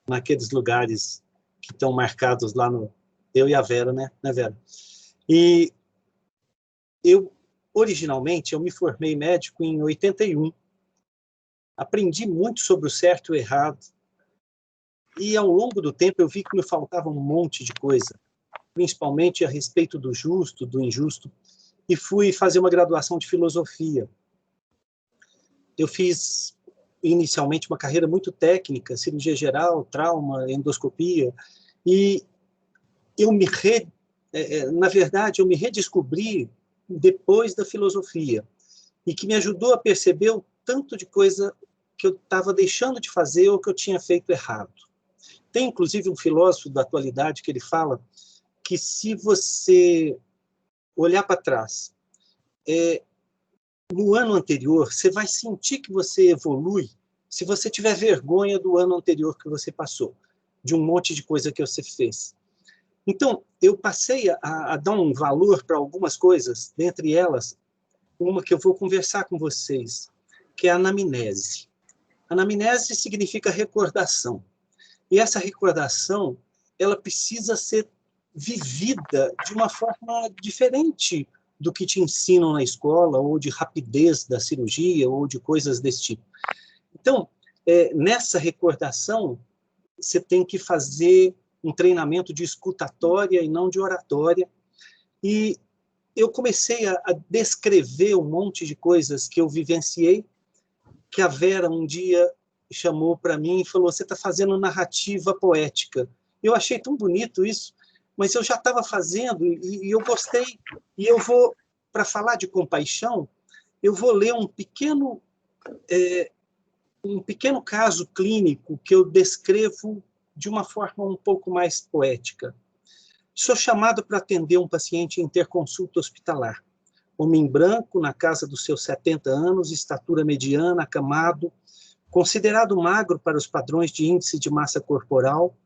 naqueles lugares que estão marcados lá no... Eu e a Vera, né, Vera? E originalmente, eu me formei médico em 81. Aprendi muito sobre o certo e o errado. E, ao longo do tempo, eu vi que me faltava um monte de coisa, principalmente a respeito do justo, do injusto, e fui fazer uma graduação de filosofia. Eu fiz, inicialmente, uma carreira muito técnica, cirurgia geral, trauma, endoscopia, e na verdade, eu me redescobri depois da filosofia, e que me ajudou a perceber o tanto de coisa que eu estava deixando de fazer ou que eu tinha feito errado. Tem, inclusive, um filósofo da atualidade que ele fala que se você olhar para trás, no ano anterior, você vai sentir que você evolui se você tiver vergonha do ano anterior que você passou, de um monte de coisa que você fez. Então, eu passei a dar um valor para algumas coisas, dentre elas, uma que eu vou conversar com vocês, que é a anamnese. Anamnese significa recordação. E essa recordação, ela precisa ser vivida de uma forma diferente do que te ensinam na escola, ou de rapidez da cirurgia, ou de coisas desse tipo. Então, nessa recordação, você tem que fazer um treinamento de escutatória e não de oratória. E eu comecei a descrever um monte de coisas que eu vivenciei, que a Vera um dia chamou para mim e falou: você está fazendo narrativa poética. Eu achei tão bonito isso, mas eu já estava fazendo e eu gostei. E eu vou, para falar de compaixão, eu vou ler um pequeno caso clínico que eu descrevo de uma forma um pouco mais poética. Sou chamado para atender um paciente em interconsulta hospitalar. Homem branco, na casa dos seus 70 anos, estatura mediana, acamado, considerado magro para os padrões de índice de massa corporal,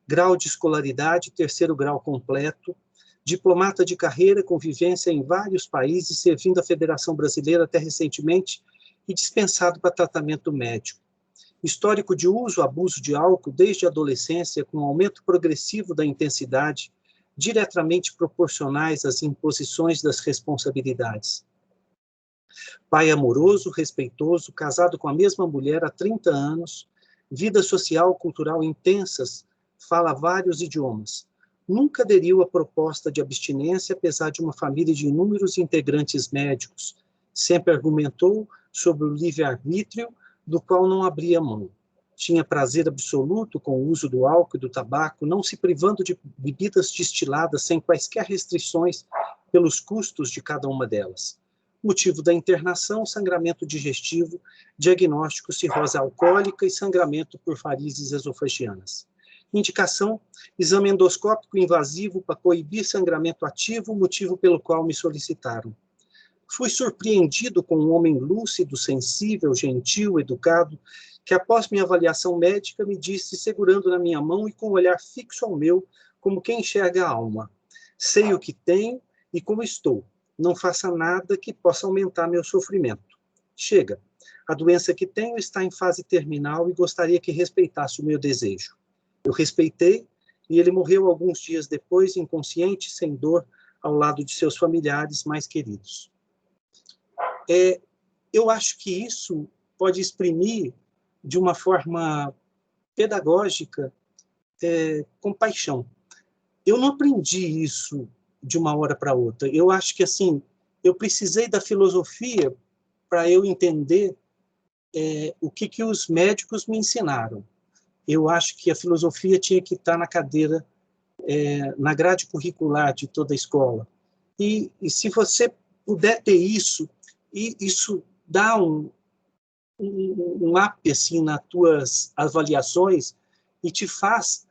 grau de escolaridade, 3º grau completo, diplomata de carreira com vivência em vários países, servindo a Federação Brasileira até recentemente e dispensado para tratamento médico. Histórico de uso, abuso de álcool desde a adolescência, com aumento progressivo da intensidade, diretamente proporcionais às imposições das responsabilidades. Pai amoroso, respeitoso, casado com a mesma mulher há 30 anos, vida social, cultural intensas, fala vários idiomas. Nunca aderiu à proposta de abstinência, apesar de uma família de inúmeros integrantes médicos. Sempre argumentou sobre o livre-arbítrio, do qual não abria mão. tinha prazer absoluto com o uso do álcool e do tabaco, não se privando de bebidas destiladas sem quaisquer restrições pelos custos de cada uma delas. Motivo da internação, sangramento digestivo, diagnóstico cirrose alcoólica e sangramento por varizes esofagianas. Indicação, exame endoscópico invasivo para coibir sangramento ativo, motivo pelo qual me solicitaram. Fui surpreendido com um homem lúcido, sensível, gentil, educado, que após minha avaliação médica me disse, segurando na minha mão e com um olhar fixo ao meu, como quem enxerga a alma: sei o que tenho e como estou. Não faça nada que possa aumentar meu sofrimento. Chega. A doença que tenho está em fase terminal e gostaria que respeitasse o meu desejo. Eu respeitei e ele morreu alguns dias depois, inconsciente, sem dor, ao lado de seus familiares mais queridos. Eu acho que isso pode exprimir, de uma forma pedagógica, compaixão. Eu não aprendi isso de uma hora para outra. Eu acho que, assim, eu precisei da filosofia para eu entender o que os médicos me ensinaram. Eu acho que a filosofia tinha que estar na cadeira, na grade curricular de toda a escola. E se você puder ter isso, e isso dá um up assim, nas tuas avaliações e te faz...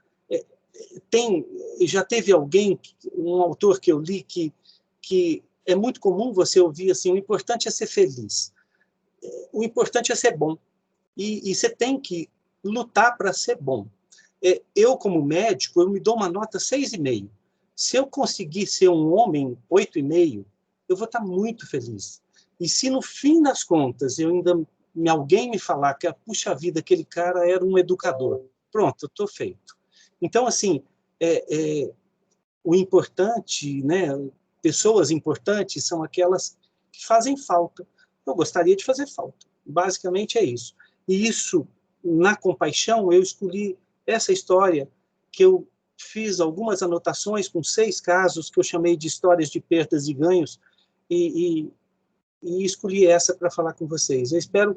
já teve alguém, um autor que eu li, que é muito comum você ouvir assim: o importante é ser feliz, o importante é ser bom, e você tem que lutar para ser bom. Eu, como médico, eu me dou uma nota 6,5. Se eu conseguir ser um homem 8,5, eu vou estar muito feliz. E se no fim das contas alguém me falar que, puxa vida, aquele cara era um educador, pronto, eu estou feito. Então, assim, o importante, né, pessoas importantes são aquelas que fazem falta. Eu gostaria de fazer falta. Basicamente é isso. E isso, na compaixão, eu escolhi essa história, que eu fiz algumas anotações com 6 casos, que eu chamei de histórias de perdas e ganhos, e escolhi essa para falar com vocês. Eu espero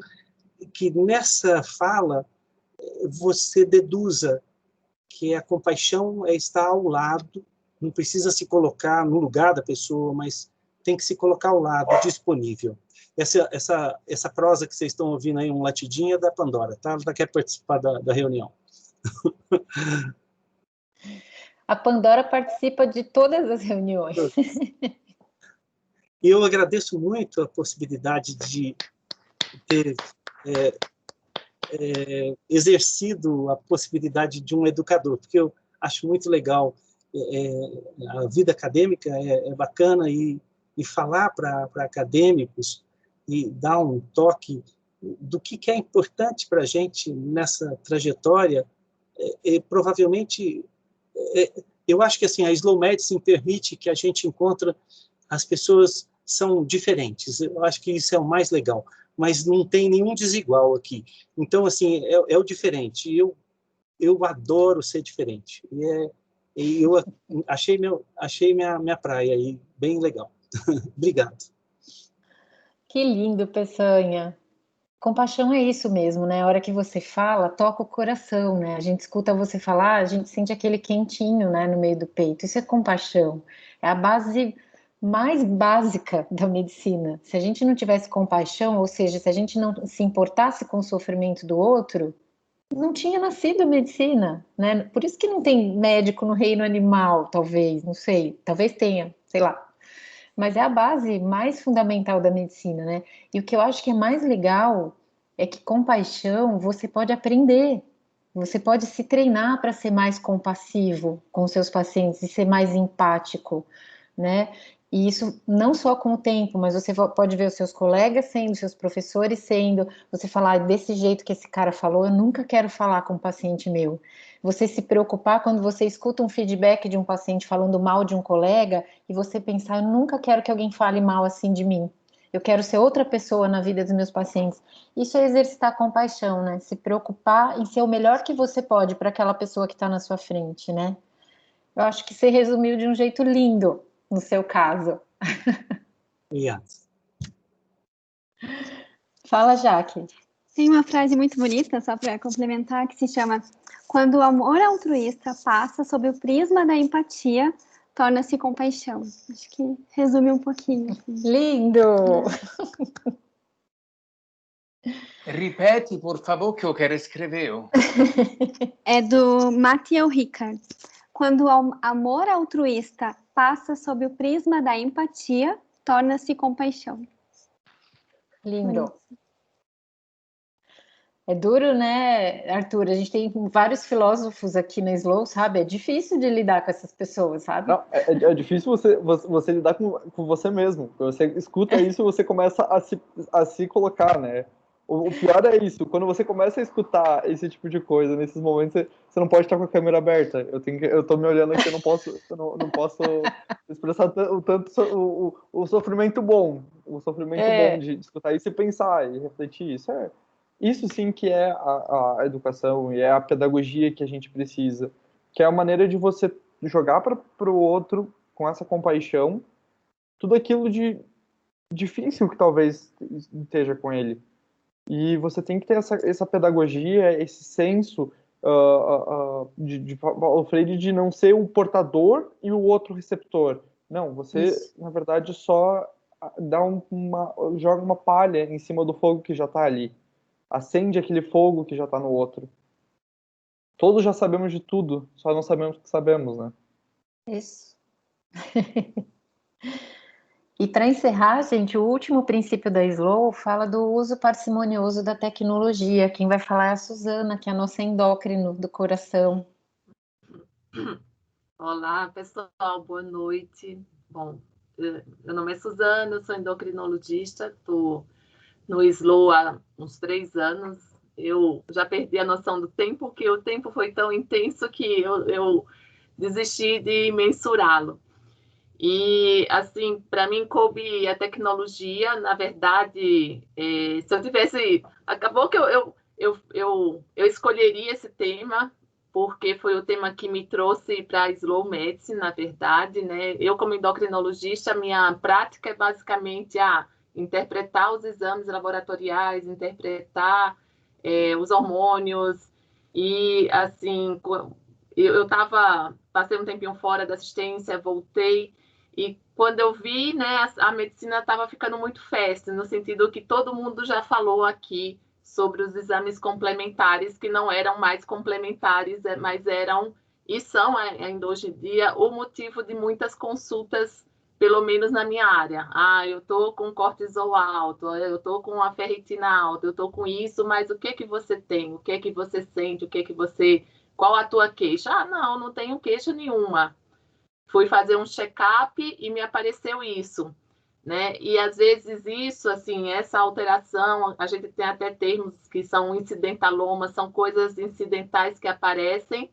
que nessa fala você deduza que a compaixão é estar ao lado, não precisa se colocar no lugar da pessoa, mas tem que se colocar ao lado, disponível. Essa prosa que vocês estão ouvindo aí, um latidinho, é da Pandora, tá? Ela quer participar da reunião. A Pandora participa de todas as reuniões. E eu agradeço muito a possibilidade de ter exercido a possibilidade de um educador, porque eu acho muito legal, a vida acadêmica é bacana, e falar para acadêmicos e dar um toque do que é importante para a gente nessa trajetória. Provavelmente, eu acho que assim, a Slow Medicine permite que a gente encontre as pessoas são diferentes. Eu acho que isso é o mais legal, mas não tem nenhum desigual aqui. Então, assim, é o diferente. Eu adoro ser diferente. E eu achei minha praia aí, bem legal. Obrigado. Que lindo, Peçanha. Compaixão é isso mesmo, né? A hora que você fala, toca o coração, né? A gente escuta você falar, a gente sente aquele quentinho, né, no meio do peito. Isso é compaixão. É a base mais básica da medicina. Se a gente não tivesse compaixão, ou seja, se a gente não se importasse com o sofrimento do outro, não tinha nascido a medicina, né? Por isso que não tem médico no reino animal, talvez, não sei. Talvez tenha, sei lá. Mas é a base mais fundamental da medicina, né? E o que eu acho que é mais legal é que compaixão você pode aprender. Você pode se treinar para ser mais compassivo com seus pacientes e ser mais empático, né? E isso não só com o tempo, mas você pode ver os seus colegas sendo, seus professores sendo, você falar desse jeito que esse cara falou, eu nunca quero falar com um paciente meu. Você se preocupar quando você escuta um feedback de um paciente falando mal de um colega e você pensar, eu nunca quero que alguém fale mal assim de mim. Eu quero ser outra pessoa na vida dos meus pacientes. Isso é exercitar compaixão, né? Se preocupar em ser o melhor que você pode para aquela pessoa que está na sua frente, né? Eu acho que você resumiu de um jeito lindo no seu caso. Obrigado. Fala, Jaque. Tem uma frase muito bonita, só para complementar, que se chama: quando o amor altruísta passa sob o prisma da empatia, torna-se compaixão. Acho que resume um pouquinho. Assim. Lindo! Ripeti, por favor, que eu quero escrever. É do Matthew Ricard. Quando o amor altruísta passa sob o prisma da empatia, torna-se compaixão. Lindo. É duro, né, Arthur? A gente tem vários filósofos aqui na Slow, sabe? É difícil de lidar com essas pessoas, sabe? Não, é difícil você lidar com você mesmo. Você escuta isso e você começa a se colocar, né? O pior é isso, quando você começa a escutar esse tipo de coisa, nesses momentos, você não pode estar com a câmera aberta. Eu tô me olhando aqui, eu não posso expressar o sofrimento bom. O sofrimento bom de escutar isso e pensar e refletir. Isso sim que é a educação e é a pedagogia que a gente precisa. Que é a maneira de você jogar para o outro, com essa compaixão, tudo aquilo de difícil que talvez esteja com ele. E você tem que ter essa pedagogia, esse senso de Paulo Freire de não ser o portador e o outro receptor. Não, você, na verdade, só joga uma palha em cima do fogo que já está ali. Acende aquele fogo que já está no outro. Todos já sabemos de tudo, só não sabemos o que sabemos, né? Isso. E para encerrar, gente, o último princípio da Slow fala do uso parcimonioso da tecnologia. Quem vai falar é a Suzana, que é a nossa endócrino do coração. Olá, pessoal, boa noite. Bom, meu nome é Suzana, eu sou endocrinologista, estou no Slow há uns 3 anos. Eu já perdi a noção do tempo, que o tempo foi tão intenso que eu desisti de mensurá-lo. E, assim, para mim coube a tecnologia, na verdade, se eu tivesse... Acabou que eu escolheria esse tema, porque foi o tema que me trouxe para a Slow Medicine, na verdade, né? Eu, como endocrinologista, minha prática é basicamente interpretar os exames laboratoriais, interpretar os hormônios, e, assim, passei um tempinho fora da assistência, voltei, e quando eu vi, né, a medicina estava ficando muito fast, no sentido que todo mundo já falou aqui sobre os exames complementares, que não eram mais complementares, mas eram, e são ainda hoje em dia, o motivo de muitas consultas, pelo menos na minha área. Eu estou com cortisol alto, eu estou com a ferritina alta, eu estou com isso, mas o que você tem? O que você sente? Qual a tua queixa? Não tenho queixa nenhuma. Fui fazer um check-up e me apareceu isso, né? E às vezes isso, assim, essa alteração, a gente tem até termos que são incidentalomas, são coisas incidentais que aparecem,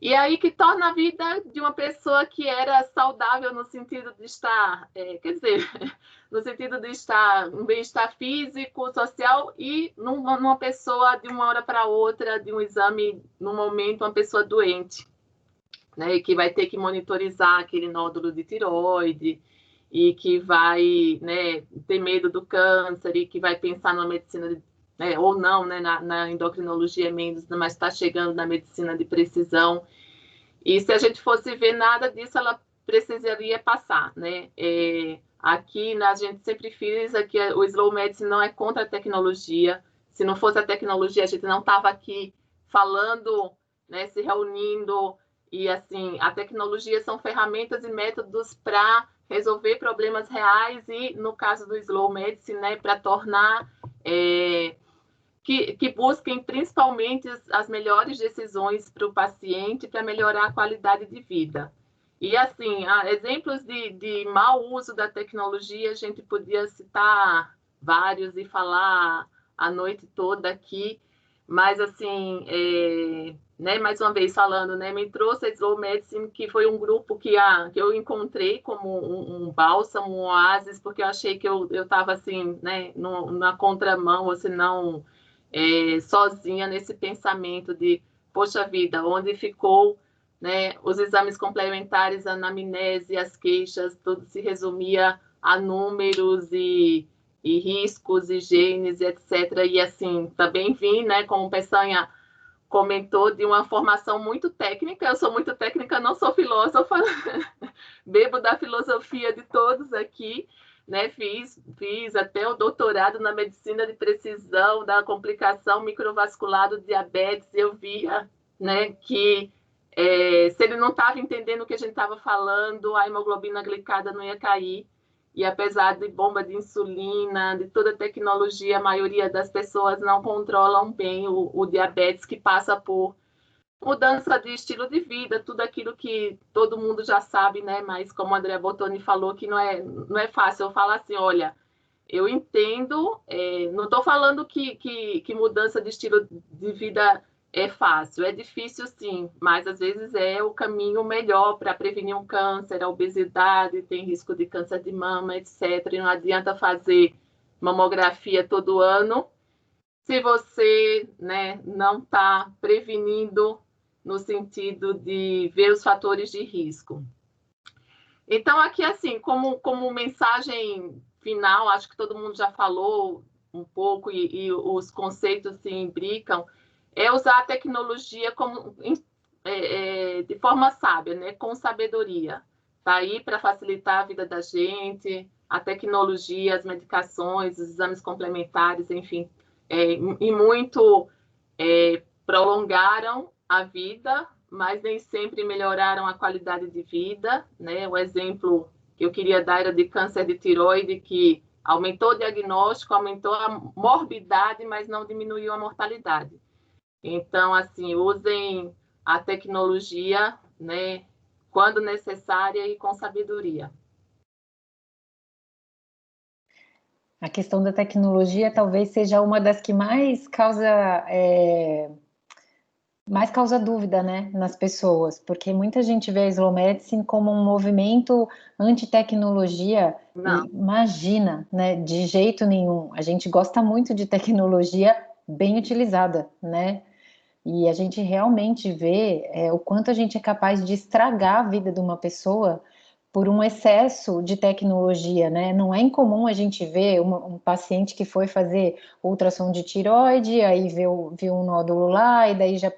e aí que torna a vida de uma pessoa que era saudável no sentido de estar, no sentido de estar um bem-estar físico, social, e numa pessoa de uma hora para outra, de um exame, num momento, uma pessoa doente, né, e que vai ter que monitorizar aquele nódulo de tireoide, e que vai, né, ter medo do câncer, e que vai pensar na medicina, ou não, né, na endocrinologia menos, mas está chegando na medicina de precisão. E se a gente fosse ver nada disso, ela precisaria passar, né? Aqui, a gente sempre frisa que o Slow Medicine não é contra a tecnologia. Se não fosse a tecnologia, a gente não estava aqui falando, né, se reunindo. E, assim, a tecnologia são ferramentas e métodos para resolver problemas reais e, no caso do Slow Medicine, né, para tornar... Que busquem principalmente as melhores decisões para o paciente, para melhorar a qualidade de vida. E, assim, exemplos de mau uso da tecnologia, a gente podia citar vários e falar a noite toda aqui, mas, assim, né, mais uma vez falando, né, me trouxe a Slow Medicine, que foi um grupo que eu encontrei como um bálsamo, um oásis, porque eu achei que eu estava, assim, né, na contramão, ou se não... sozinha nesse pensamento de, poxa vida, onde ficou, né, os exames complementares, a anamnese, as queixas, tudo se resumia a números e e riscos, e genes, etc. E assim, também vim, né, como o Peçanha comentou, de uma formação muito técnica. Eu sou muito técnica, não sou filósofa, bebo da filosofia de todos aqui, né? Fiz até o doutorado na medicina de precisão da complicação microvascular do diabetes. Eu via, né, que se ele não estava entendendo o que a gente estava falando, a hemoglobina glicada não ia cair. E apesar de bomba de insulina, de toda a tecnologia, a maioria das pessoas não controlam bem o diabetes, que passa por mudança de estilo de vida, tudo aquilo que todo mundo já sabe, né? Mas como a Andrea Bottoni falou, que não é fácil. Eu falo assim, olha, eu entendo, não estou falando que mudança de estilo de vida é fácil, é difícil sim, mas às vezes é o caminho melhor para prevenir um câncer, a obesidade, tem risco de câncer de mama, etc. E não adianta fazer mamografia todo ano se você, né, não está prevenindo no sentido de ver os fatores de risco. Então, aqui, assim, como mensagem final, acho que todo mundo já falou um pouco e os conceitos se imbricam, é usar a tecnologia de forma sábia, né? Com sabedoria. Está aí para facilitar a vida da gente, a tecnologia, as medicações, os exames complementares, enfim, e muito prolongaram a vida, mas nem sempre melhoraram a qualidade de vida, né? O exemplo que eu queria dar era de câncer de tireoide, que aumentou o diagnóstico, aumentou a morbidade, mas não diminuiu a mortalidade. Então, assim, usem a tecnologia, né, quando necessária e com sabedoria. A questão da tecnologia talvez seja uma das que mais causa dúvida, né, nas pessoas, porque muita gente vê a Slow Medicine como um movimento anti-tecnologia. Imagina, né, de jeito nenhum. A gente gosta muito de tecnologia bem utilizada, né, e a gente realmente vê o quanto a gente é capaz de estragar a vida de uma pessoa por um excesso de tecnologia, né? Não é incomum a gente ver um paciente que foi fazer ultrassom de tireoide, aí viu um nódulo lá, e daí já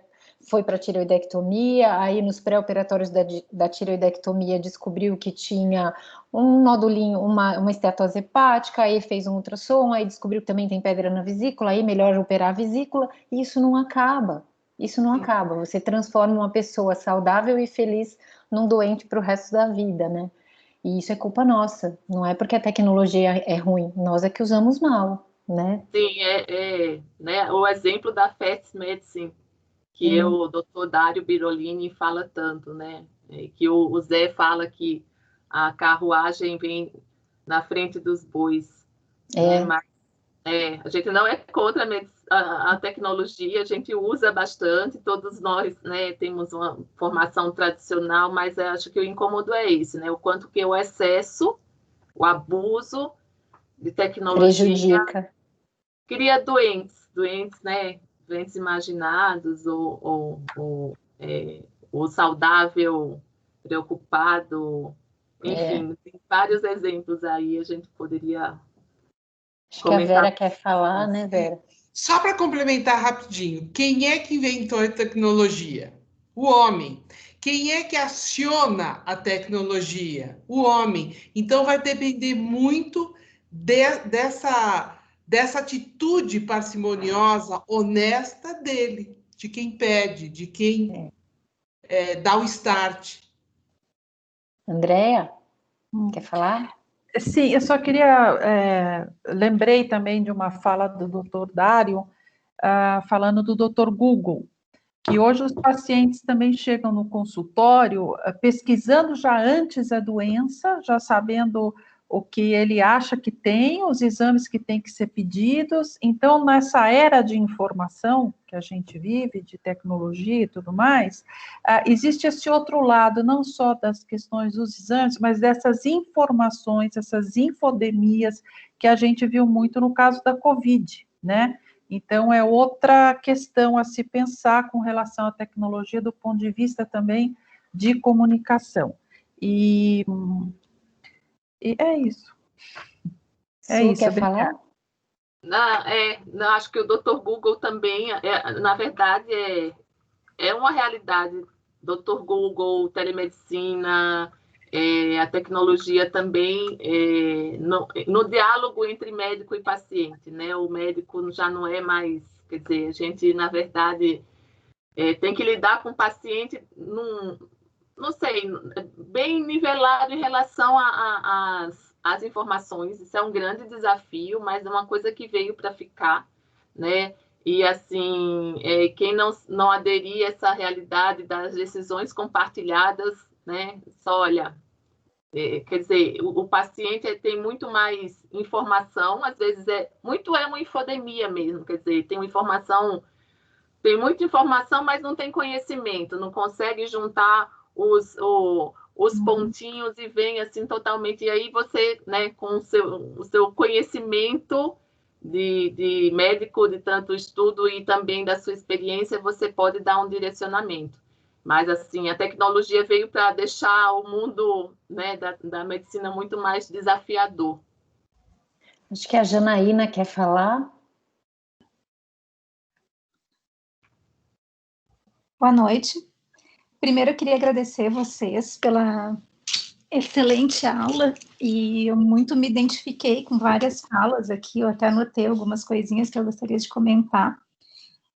foi para a tireoidectomia, aí nos pré-operatórios da tireoidectomia descobriu que tinha um nodulinho, uma esteatose hepática, aí fez um ultrassom, aí descobriu que também tem pedra na vesícula, aí melhor operar a vesícula, e isso não acaba. Isso não acaba, você transforma uma pessoa saudável e feliz num doente para o resto da vida, né? E isso é culpa nossa, não é porque a tecnologia é ruim, nós é que usamos mal, né? Sim, né, o exemplo da Fast Medicine, que o Dr. Dário Birolini fala tanto, né? Que o Zé fala que a carruagem vem na frente dos bois. Né? Mas a gente não é contra a tecnologia, a gente usa bastante, todos nós, né, temos uma formação tradicional, mas acho que o incômodo é esse, né? O quanto que o excesso, o abuso de tecnologia prejudica. Cria doentes, né? Doentes imaginados, ou o saudável preocupado, enfim, tem vários exemplos aí, a gente poderia Acho que a Vera quer falar, né, Vera? Só para complementar rapidinho, quem é que inventou a tecnologia? O homem. Quem é que aciona a tecnologia? O homem. Então vai depender muito dessa atitude parcimoniosa, honesta dele, de quem pede, de quem dá o start. Andrea, quer falar? Sim, eu só queria, lembrei também de uma fala do Dr. Dário, falando do Dr. Google, que hoje os pacientes também chegam no consultório pesquisando já antes a doença, já sabendo o que ele acha que tem, os exames que têm que ser pedidos. Então, nessa era de informação que a gente vive, de tecnologia e tudo mais, existe esse outro lado, não só das questões dos exames, mas dessas informações, essas infodemias que a gente viu muito no caso da Covid, né? Então, é outra questão a se pensar com relação à tecnologia do ponto de vista também de comunicação. E é isso. Su, quer falar? Acho que o Dr. Google também, na verdade, é uma realidade. Dr. Google, telemedicina, a tecnologia também, no diálogo entre médico e paciente, né? O médico já não é mais, quer dizer, a gente, na verdade, tem que lidar com o paciente não sei, bem nivelado em relação às informações. Isso é um grande desafio, mas é uma coisa que veio para ficar, né? E, assim, quem não aderir a essa realidade das decisões compartilhadas, né? Só olha, quer dizer, o paciente tem muito mais informação, às vezes uma infodemia mesmo, quer dizer, tem muita informação, mas não tem conhecimento, não consegue juntar os pontinhos e vem assim totalmente. E aí você, né, com o seu conhecimento de médico, de tanto estudo e também da sua experiência, você pode dar um direcionamento. Mas, assim, a tecnologia veio para deixar o mundo, né, da medicina muito mais desafiador. Acho que a Janaína quer falar. Boa noite. Primeiro, eu queria agradecer vocês pela excelente aula, e eu muito me identifiquei com várias falas aqui, eu até anotei algumas coisinhas que eu gostaria de comentar.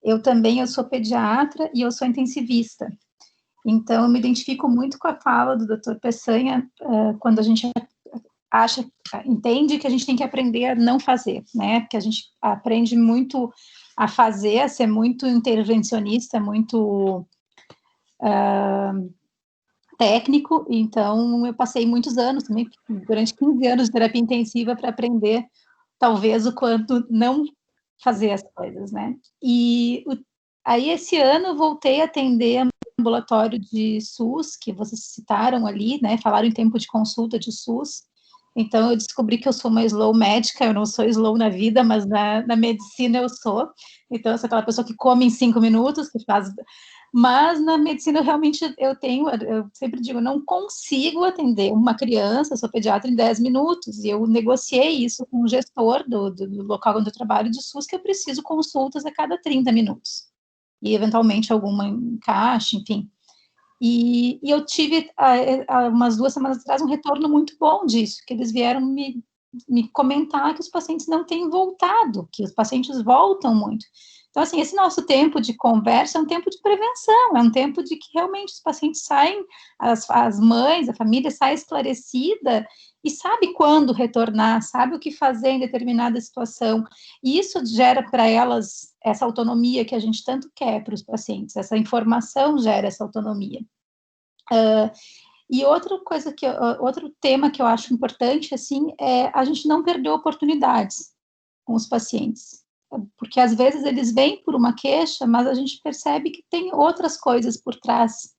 Eu sou pediatra e eu sou intensivista, então eu me identifico muito com a fala do Dr. Peçanha, quando a gente entende que a gente tem que aprender a não fazer, né, porque a gente aprende muito a fazer, a ser muito intervencionista, muito técnico. Então eu passei muitos anos também, durante 15 anos de terapia intensiva, para aprender, talvez, o quanto não fazer as coisas, né, e aí esse ano eu voltei a atender ambulatório de SUS, que vocês citaram ali, né, falaram em tempo de consulta de SUS. Então eu descobri que eu sou uma slow médica, eu não sou slow na vida, mas na medicina eu sou. Então eu sou aquela pessoa que come em 5 minutos, que faz... Mas na medicina realmente eu sempre digo, eu não consigo atender uma criança, eu sou pediatra, em 10 minutos, e eu negociei isso com o gestor do local onde eu trabalho de SUS, que eu preciso consultas a cada 30 minutos, e eventualmente alguma encaixe, enfim. E eu tive, umas 2 semanas atrás, um retorno muito bom disso, que eles vieram me comentar que os pacientes não têm voltado, que os pacientes voltam muito. Então, assim, esse nosso tempo de conversa é um tempo de prevenção, é um tempo de que realmente os pacientes saem, as mães, a família sai esclarecida e sabe quando retornar, sabe o que fazer em determinada situação. E isso gera para elas essa autonomia que a gente tanto quer para os pacientes, essa informação gera essa autonomia. E outro tema que eu acho importante, assim, é a gente não perder oportunidades com os pacientes, porque às vezes eles vêm por uma queixa, mas a gente percebe que tem outras coisas por trás,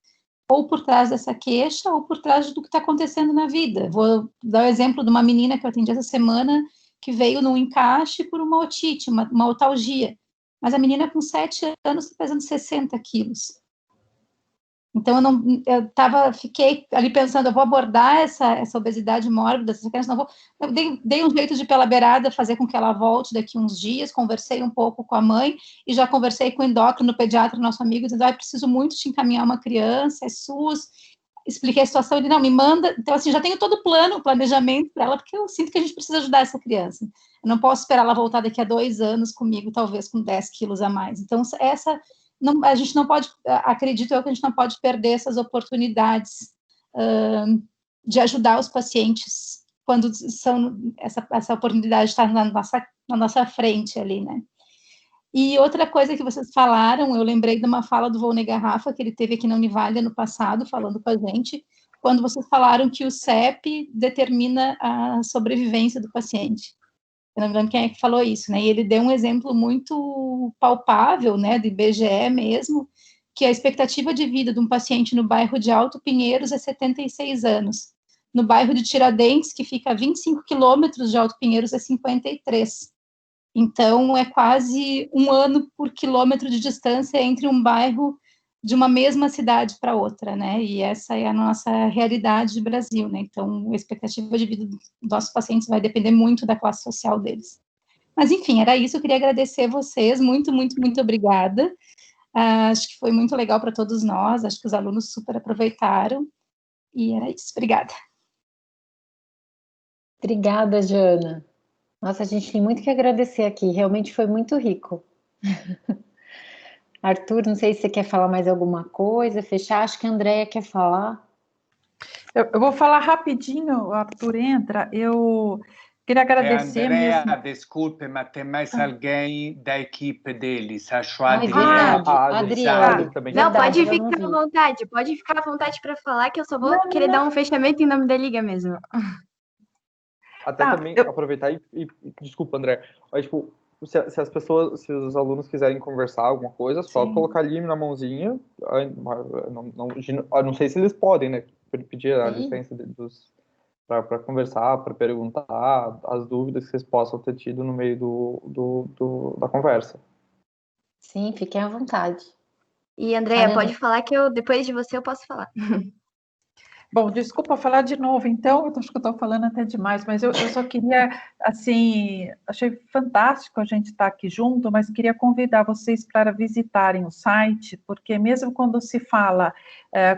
ou por trás dessa queixa, ou por trás do que está acontecendo na vida. Vou dar o exemplo de uma menina que eu atendi essa semana, que veio num encaixe por uma otite, uma otalgia, mas a menina com 7 anos está pesando 60 quilos. Então, fiquei ali pensando, eu vou abordar essa obesidade mórbida, essa criança, eu dei um jeito de, pela beirada, fazer com que ela volte daqui uns dias, conversei um pouco com a mãe, e já conversei com o endócrino, pediatra, nosso amigo, dizendo, preciso muito te encaminhar uma criança, é SUS, expliquei a situação, ele, não, me manda, então, assim, já tenho todo o planejamento para ela, porque eu sinto que a gente precisa ajudar essa criança, eu não posso esperar ela voltar daqui a 2 anos comigo, talvez com 10 quilos a mais. Então, a gente não pode, acredito eu, que a gente não pode perder essas oportunidades de ajudar os pacientes quando essa oportunidade está na nossa frente ali, né? E outra coisa que vocês falaram, eu lembrei de uma fala do Volney Garrafa, que ele teve aqui na Univale ano passado, falando com a gente, quando vocês falaram que o CEP determina a sobrevivência do paciente. Eu não me lembro quem é que falou isso, né, e ele deu um exemplo muito palpável, né, do IBGE mesmo, que a expectativa de vida de um paciente no bairro de Alto Pinheiros é 76 anos, no bairro de Tiradentes, que fica a 25 quilômetros de Alto Pinheiros, é 53, então é quase 1 ano por quilômetro de distância entre um bairro de uma mesma cidade para outra, né? E essa é a nossa realidade de Brasil, né? Então, a expectativa de vida dos nossos pacientes vai depender muito da classe social deles. Mas, enfim, era isso. Eu queria agradecer vocês. Muito, muito, muito obrigada. Acho que foi muito legal para todos nós. Acho que os alunos super aproveitaram. E era isso. Obrigada. Obrigada, Jana. Nossa, a gente tem muito que agradecer aqui. Realmente foi muito rico. Arthur, não sei se você quer falar mais alguma coisa, fechar. Acho que a Andréia quer falar. Eu vou falar rapidinho, o Arthur entra. Eu queria agradecer Andrea, mesmo. desculpe, mas tem mais alguém da equipe deles. Acho Ai, verdade. Adriele também. Não, pode verdade, ficar à vontade. Pode ficar à vontade para falar, que eu só vou querer dar um fechamento em nome da Liga mesmo. Até também aproveitar e desculpa, André, mas, tipo, se as pessoas, se os alunos quiserem conversar alguma coisa, só colocar ali na mãozinha, não sei se eles podem, né, pedir a licença para conversar, para perguntar as dúvidas que vocês possam ter tido no meio da conversa. Sim, fiquem à vontade. E, Andréia, pode falar que depois de você eu posso falar. Bom, desculpa falar de novo, então, eu acho que eu estou falando até demais, mas eu só queria, assim, achei fantástico a gente estar aqui junto, mas queria convidar vocês para visitarem o site, porque mesmo quando se fala,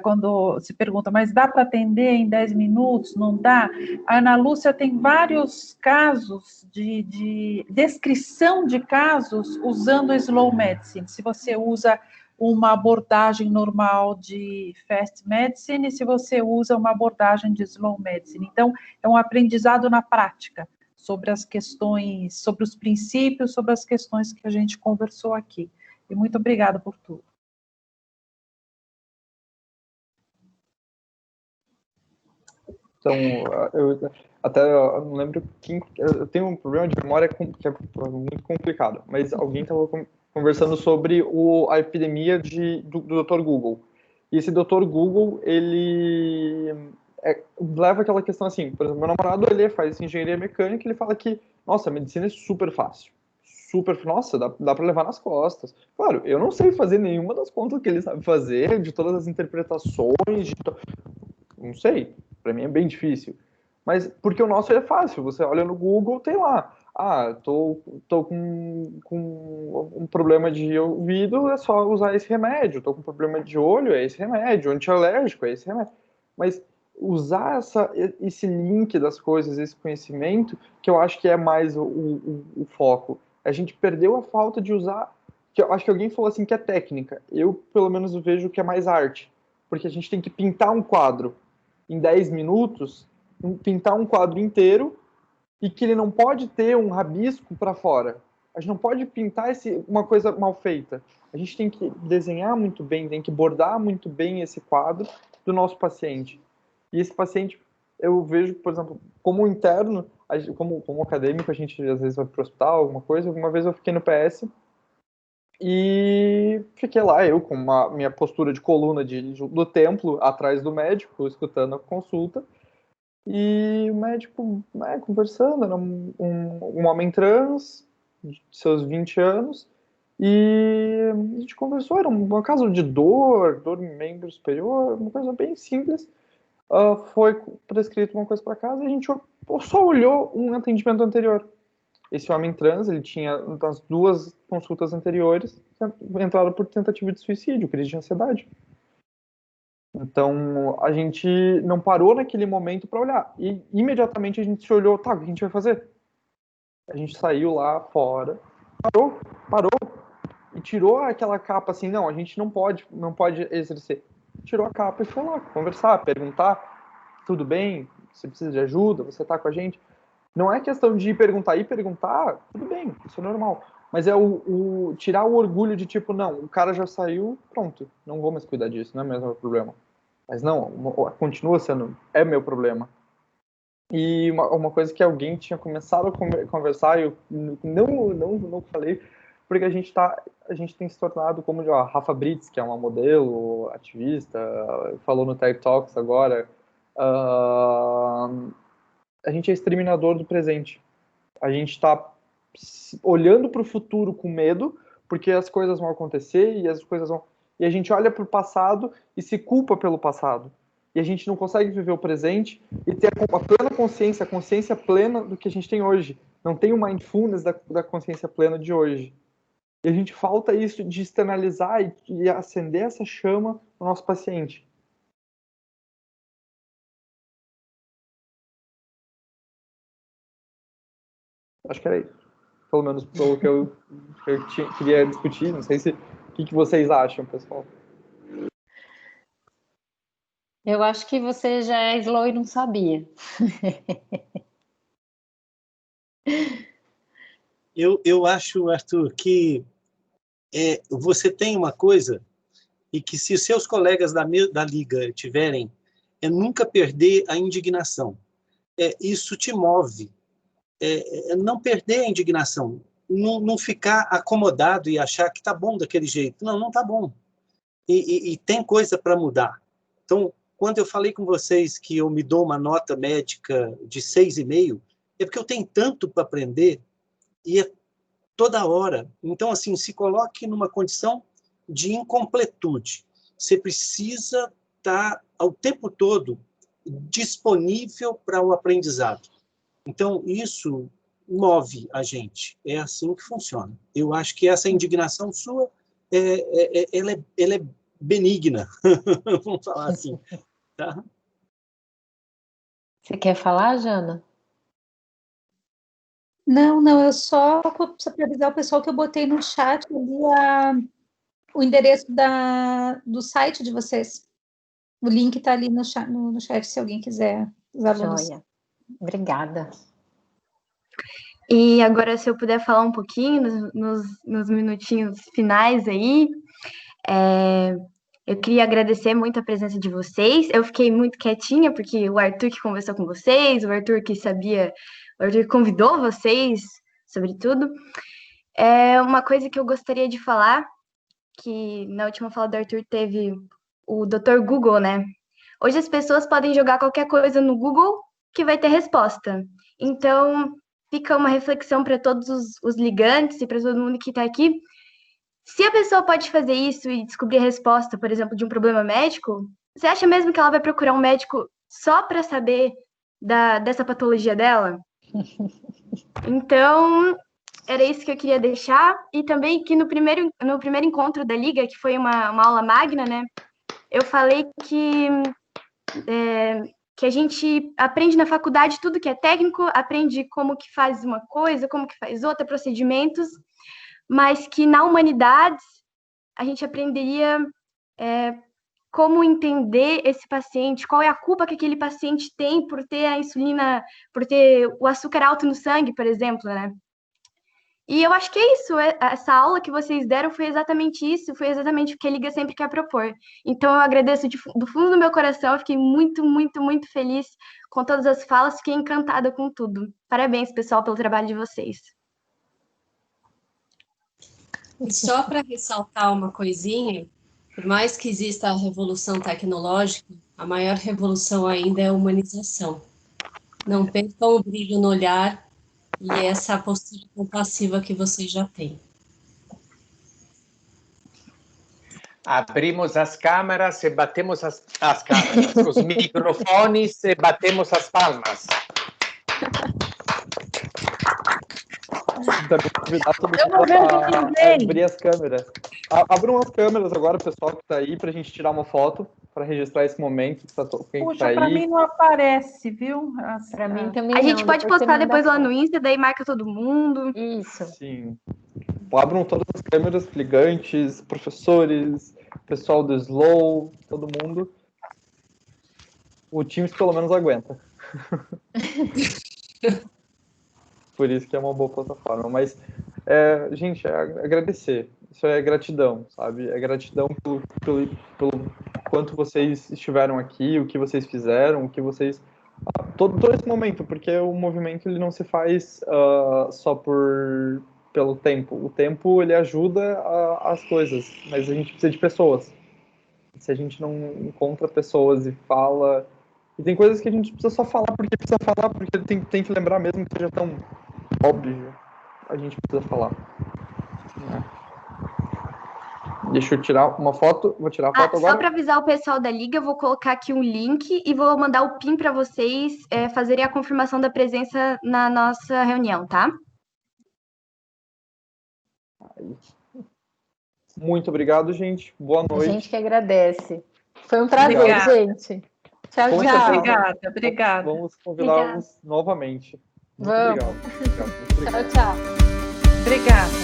quando se pergunta, mas dá para atender em 10 minutos, não dá? A Ana Lúcia tem vários casos de descrição de casos usando o Slow Medicine. Se você usa uma abordagem normal de Fast Medicine, se você usa uma abordagem de Slow Medicine. Então, é um aprendizado na prática sobre as questões, sobre os princípios, sobre as questões que a gente conversou aqui. E muito obrigada por tudo. Então, eu não lembro quem... Eu tenho um problema de memória que é muito complicado, mas alguém estava conversando sobre a epidemia do Dr. Google. E esse Dr. Google, ele leva aquela questão assim, por exemplo, meu namorado, ele faz engenharia mecânica, ele fala que, nossa, a medicina é super fácil. Nossa, dá para levar nas costas. Claro, eu não sei fazer nenhuma das contas que ele sabe fazer, de todas as interpretações, não sei, para mim é bem difícil. Mas porque o nosso é fácil, você olha no Google, tem lá, tô com um problema de ouvido, é só usar esse remédio, tô com problema de olho, é esse remédio, antialérgico, é esse remédio. Mas usar esse link das coisas, esse conhecimento, que eu acho que é mais o foco. A gente perdeu a falta de usar, que eu acho que alguém falou assim que é técnica, eu pelo menos vejo que é mais arte, porque a gente tem que pintar um quadro em 10 minutos, pintar um quadro inteiro, e que ele não pode ter um rabisco para fora. A gente não pode pintar uma coisa mal feita. A gente tem que desenhar muito bem, tem que bordar muito bem esse quadro do nosso paciente. E esse paciente, eu vejo, por exemplo, como interno, como acadêmico, a gente às vezes vai para o hospital, alguma coisa. Alguma vez eu fiquei no PS e fiquei lá, eu com minha postura de coluna do templo, atrás do médico, escutando a consulta. E o médico, conversando, era um homem trans, de seus 20 anos, e a gente conversou, era um caso de dor em membro superior, uma coisa bem simples. Foi prescrito uma coisa para casa e a gente só olhou um atendimento anterior. Esse homem trans, ele tinha, das 2 consultas anteriores, entrado por tentativa de suicídio, crise de ansiedade. Então, a gente não parou naquele momento para olhar. E imediatamente a gente se olhou, tá, o que a gente vai fazer? A gente saiu lá fora, parou, e tirou aquela capa assim, não, a gente não pode exercer. Tirou a capa e foi lá conversar, perguntar, tudo bem, você precisa de ajuda, você tá com a gente. Não é questão de ir perguntar, tudo bem, isso é normal. Mas é tirar o orgulho de tipo, não, o cara já saiu, pronto, não vou mais cuidar disso, não é mesmo meu problema. Mas não, continua sendo, é meu problema. E uma coisa que alguém tinha começado a conversar, e eu não falei, porque a gente tem se tornado como a Rafa Brits, que é uma modelo, ativista, falou no TED Talks agora, a gente é exterminador do presente. A gente está olhando para o futuro com medo, porque as coisas vão acontecer e as coisas vão... e a gente olha para o passado e se culpa pelo passado. E a gente não consegue viver o presente e ter a plena consciência, a consciência plena do que a gente tem hoje. Não tem o mindfulness da consciência plena de hoje. E a gente falta isso de externalizar e acender essa chama no nosso paciente. Acho que era isso. Pelo menos pelo que eu queria discutir. Não sei o que vocês acham, pessoal. Eu acho que você já é slow e não sabia. Eu acho, Arthur, que você tem uma coisa, e que se os seus colegas da Liga tiverem, é nunca perder a indignação. Isso te move. Não perder a indignação. Não ficar acomodado e achar que está bom daquele jeito. Não está bom. E tem coisa para mudar. Então, quando eu falei com vocês que eu me dou uma nota médica de 6,5, é porque eu tenho tanto para aprender e é toda hora. Então, assim, se coloque numa condição de incompletude. Você precisa estar ao tempo todo disponível para o aprendizado. Então, isso move a gente. É assim que funciona. Eu acho que essa indignação sua, ela é benigna. Vamos falar assim. Tá? Você quer falar, Jana? Não, eu só para avisar o pessoal que eu botei no chat ali o endereço do site de vocês. O link está ali no chat, se alguém quiser. Os alunos. Joia. Obrigada. E agora, se eu puder falar um pouquinho nos minutinhos finais aí, eu queria agradecer muito a presença de vocês. Eu fiquei muito quietinha, porque o Arthur que conversou com vocês, o Arthur que sabia, o Arthur convidou vocês, sobretudo. Uma coisa que eu gostaria de falar, que na última fala do Arthur teve o Dr. Google, né? Hoje as pessoas podem jogar qualquer coisa no Google que vai ter resposta. Então, fica uma reflexão para todos os ligantes e para todo mundo que está aqui. Se a pessoa pode fazer isso e descobrir a resposta, por exemplo, de um problema médico, você acha mesmo que ela vai procurar um médico só para saber dessa patologia dela? Então, era isso que eu queria deixar. E também que no primeiro encontro da Liga, que foi uma aula magna, né? Eu falei que a gente aprende na faculdade tudo que é técnico, aprende como que faz uma coisa, como que faz outra, procedimentos, mas que na humanidades a gente aprenderia como entender esse paciente, qual é a culpa que aquele paciente tem por ter a insulina, por ter o açúcar alto no sangue, por exemplo, né? E eu acho que é isso, essa aula que vocês deram foi exatamente isso, foi exatamente o que a Liga sempre quer propor. Então eu agradeço do fundo do meu coração, eu fiquei muito, muito, muito feliz com todas as falas, fiquei encantada com tudo. Parabéns, pessoal, pelo trabalho de vocês. E só para ressaltar uma coisinha, por mais que exista a revolução tecnológica, a maior revolução ainda é a humanização. Não percam o brilho no olhar e essa postura compassiva que vocês já têm. Abrimos as câmeras e batemos as câmeras, os microfones e batemos as palmas. Também convidar todo mundo a abrir as câmeras. Abram as câmeras agora, pessoal que está aí, para a gente tirar uma foto, para registrar esse momento. Puxa, para mim não aparece, viu? Para mim também não. A gente pode postar depois lá no foto. Insta, daí marca todo mundo. Isso. Sim. Abram todas as câmeras, ligantes, professores, pessoal do Slow, todo mundo. O Teams pelo menos aguenta. Por isso que é uma boa plataforma. Mas, gente, agradecer. Isso é gratidão, sabe? É gratidão pelo quanto vocês estiveram aqui, o que vocês fizeram, o que vocês... Todo esse momento, porque o movimento ele não se faz só pelo tempo. O tempo, ele ajuda as coisas, mas a gente precisa de pessoas. Se a gente não encontra pessoas e fala... E tem coisas que a gente precisa só falar porque precisa falar, porque tem que lembrar mesmo que seja tão óbvio. A gente precisa falar. Né? Deixa eu tirar uma foto. Vou tirar a foto agora. Só para avisar o pessoal da Liga, eu vou colocar aqui um link e vou mandar o PIN para vocês fazerem a confirmação da presença na nossa reunião, tá? Muito obrigado, gente. Boa noite. A gente que agradece. Foi um prazer, Obrigada. gente. Tchau, tchau. Obrigada. Vamos convidá-los novamente. Muito Vamos. obrigado. Muito obrigado. Tchau, tchau. Obrigada.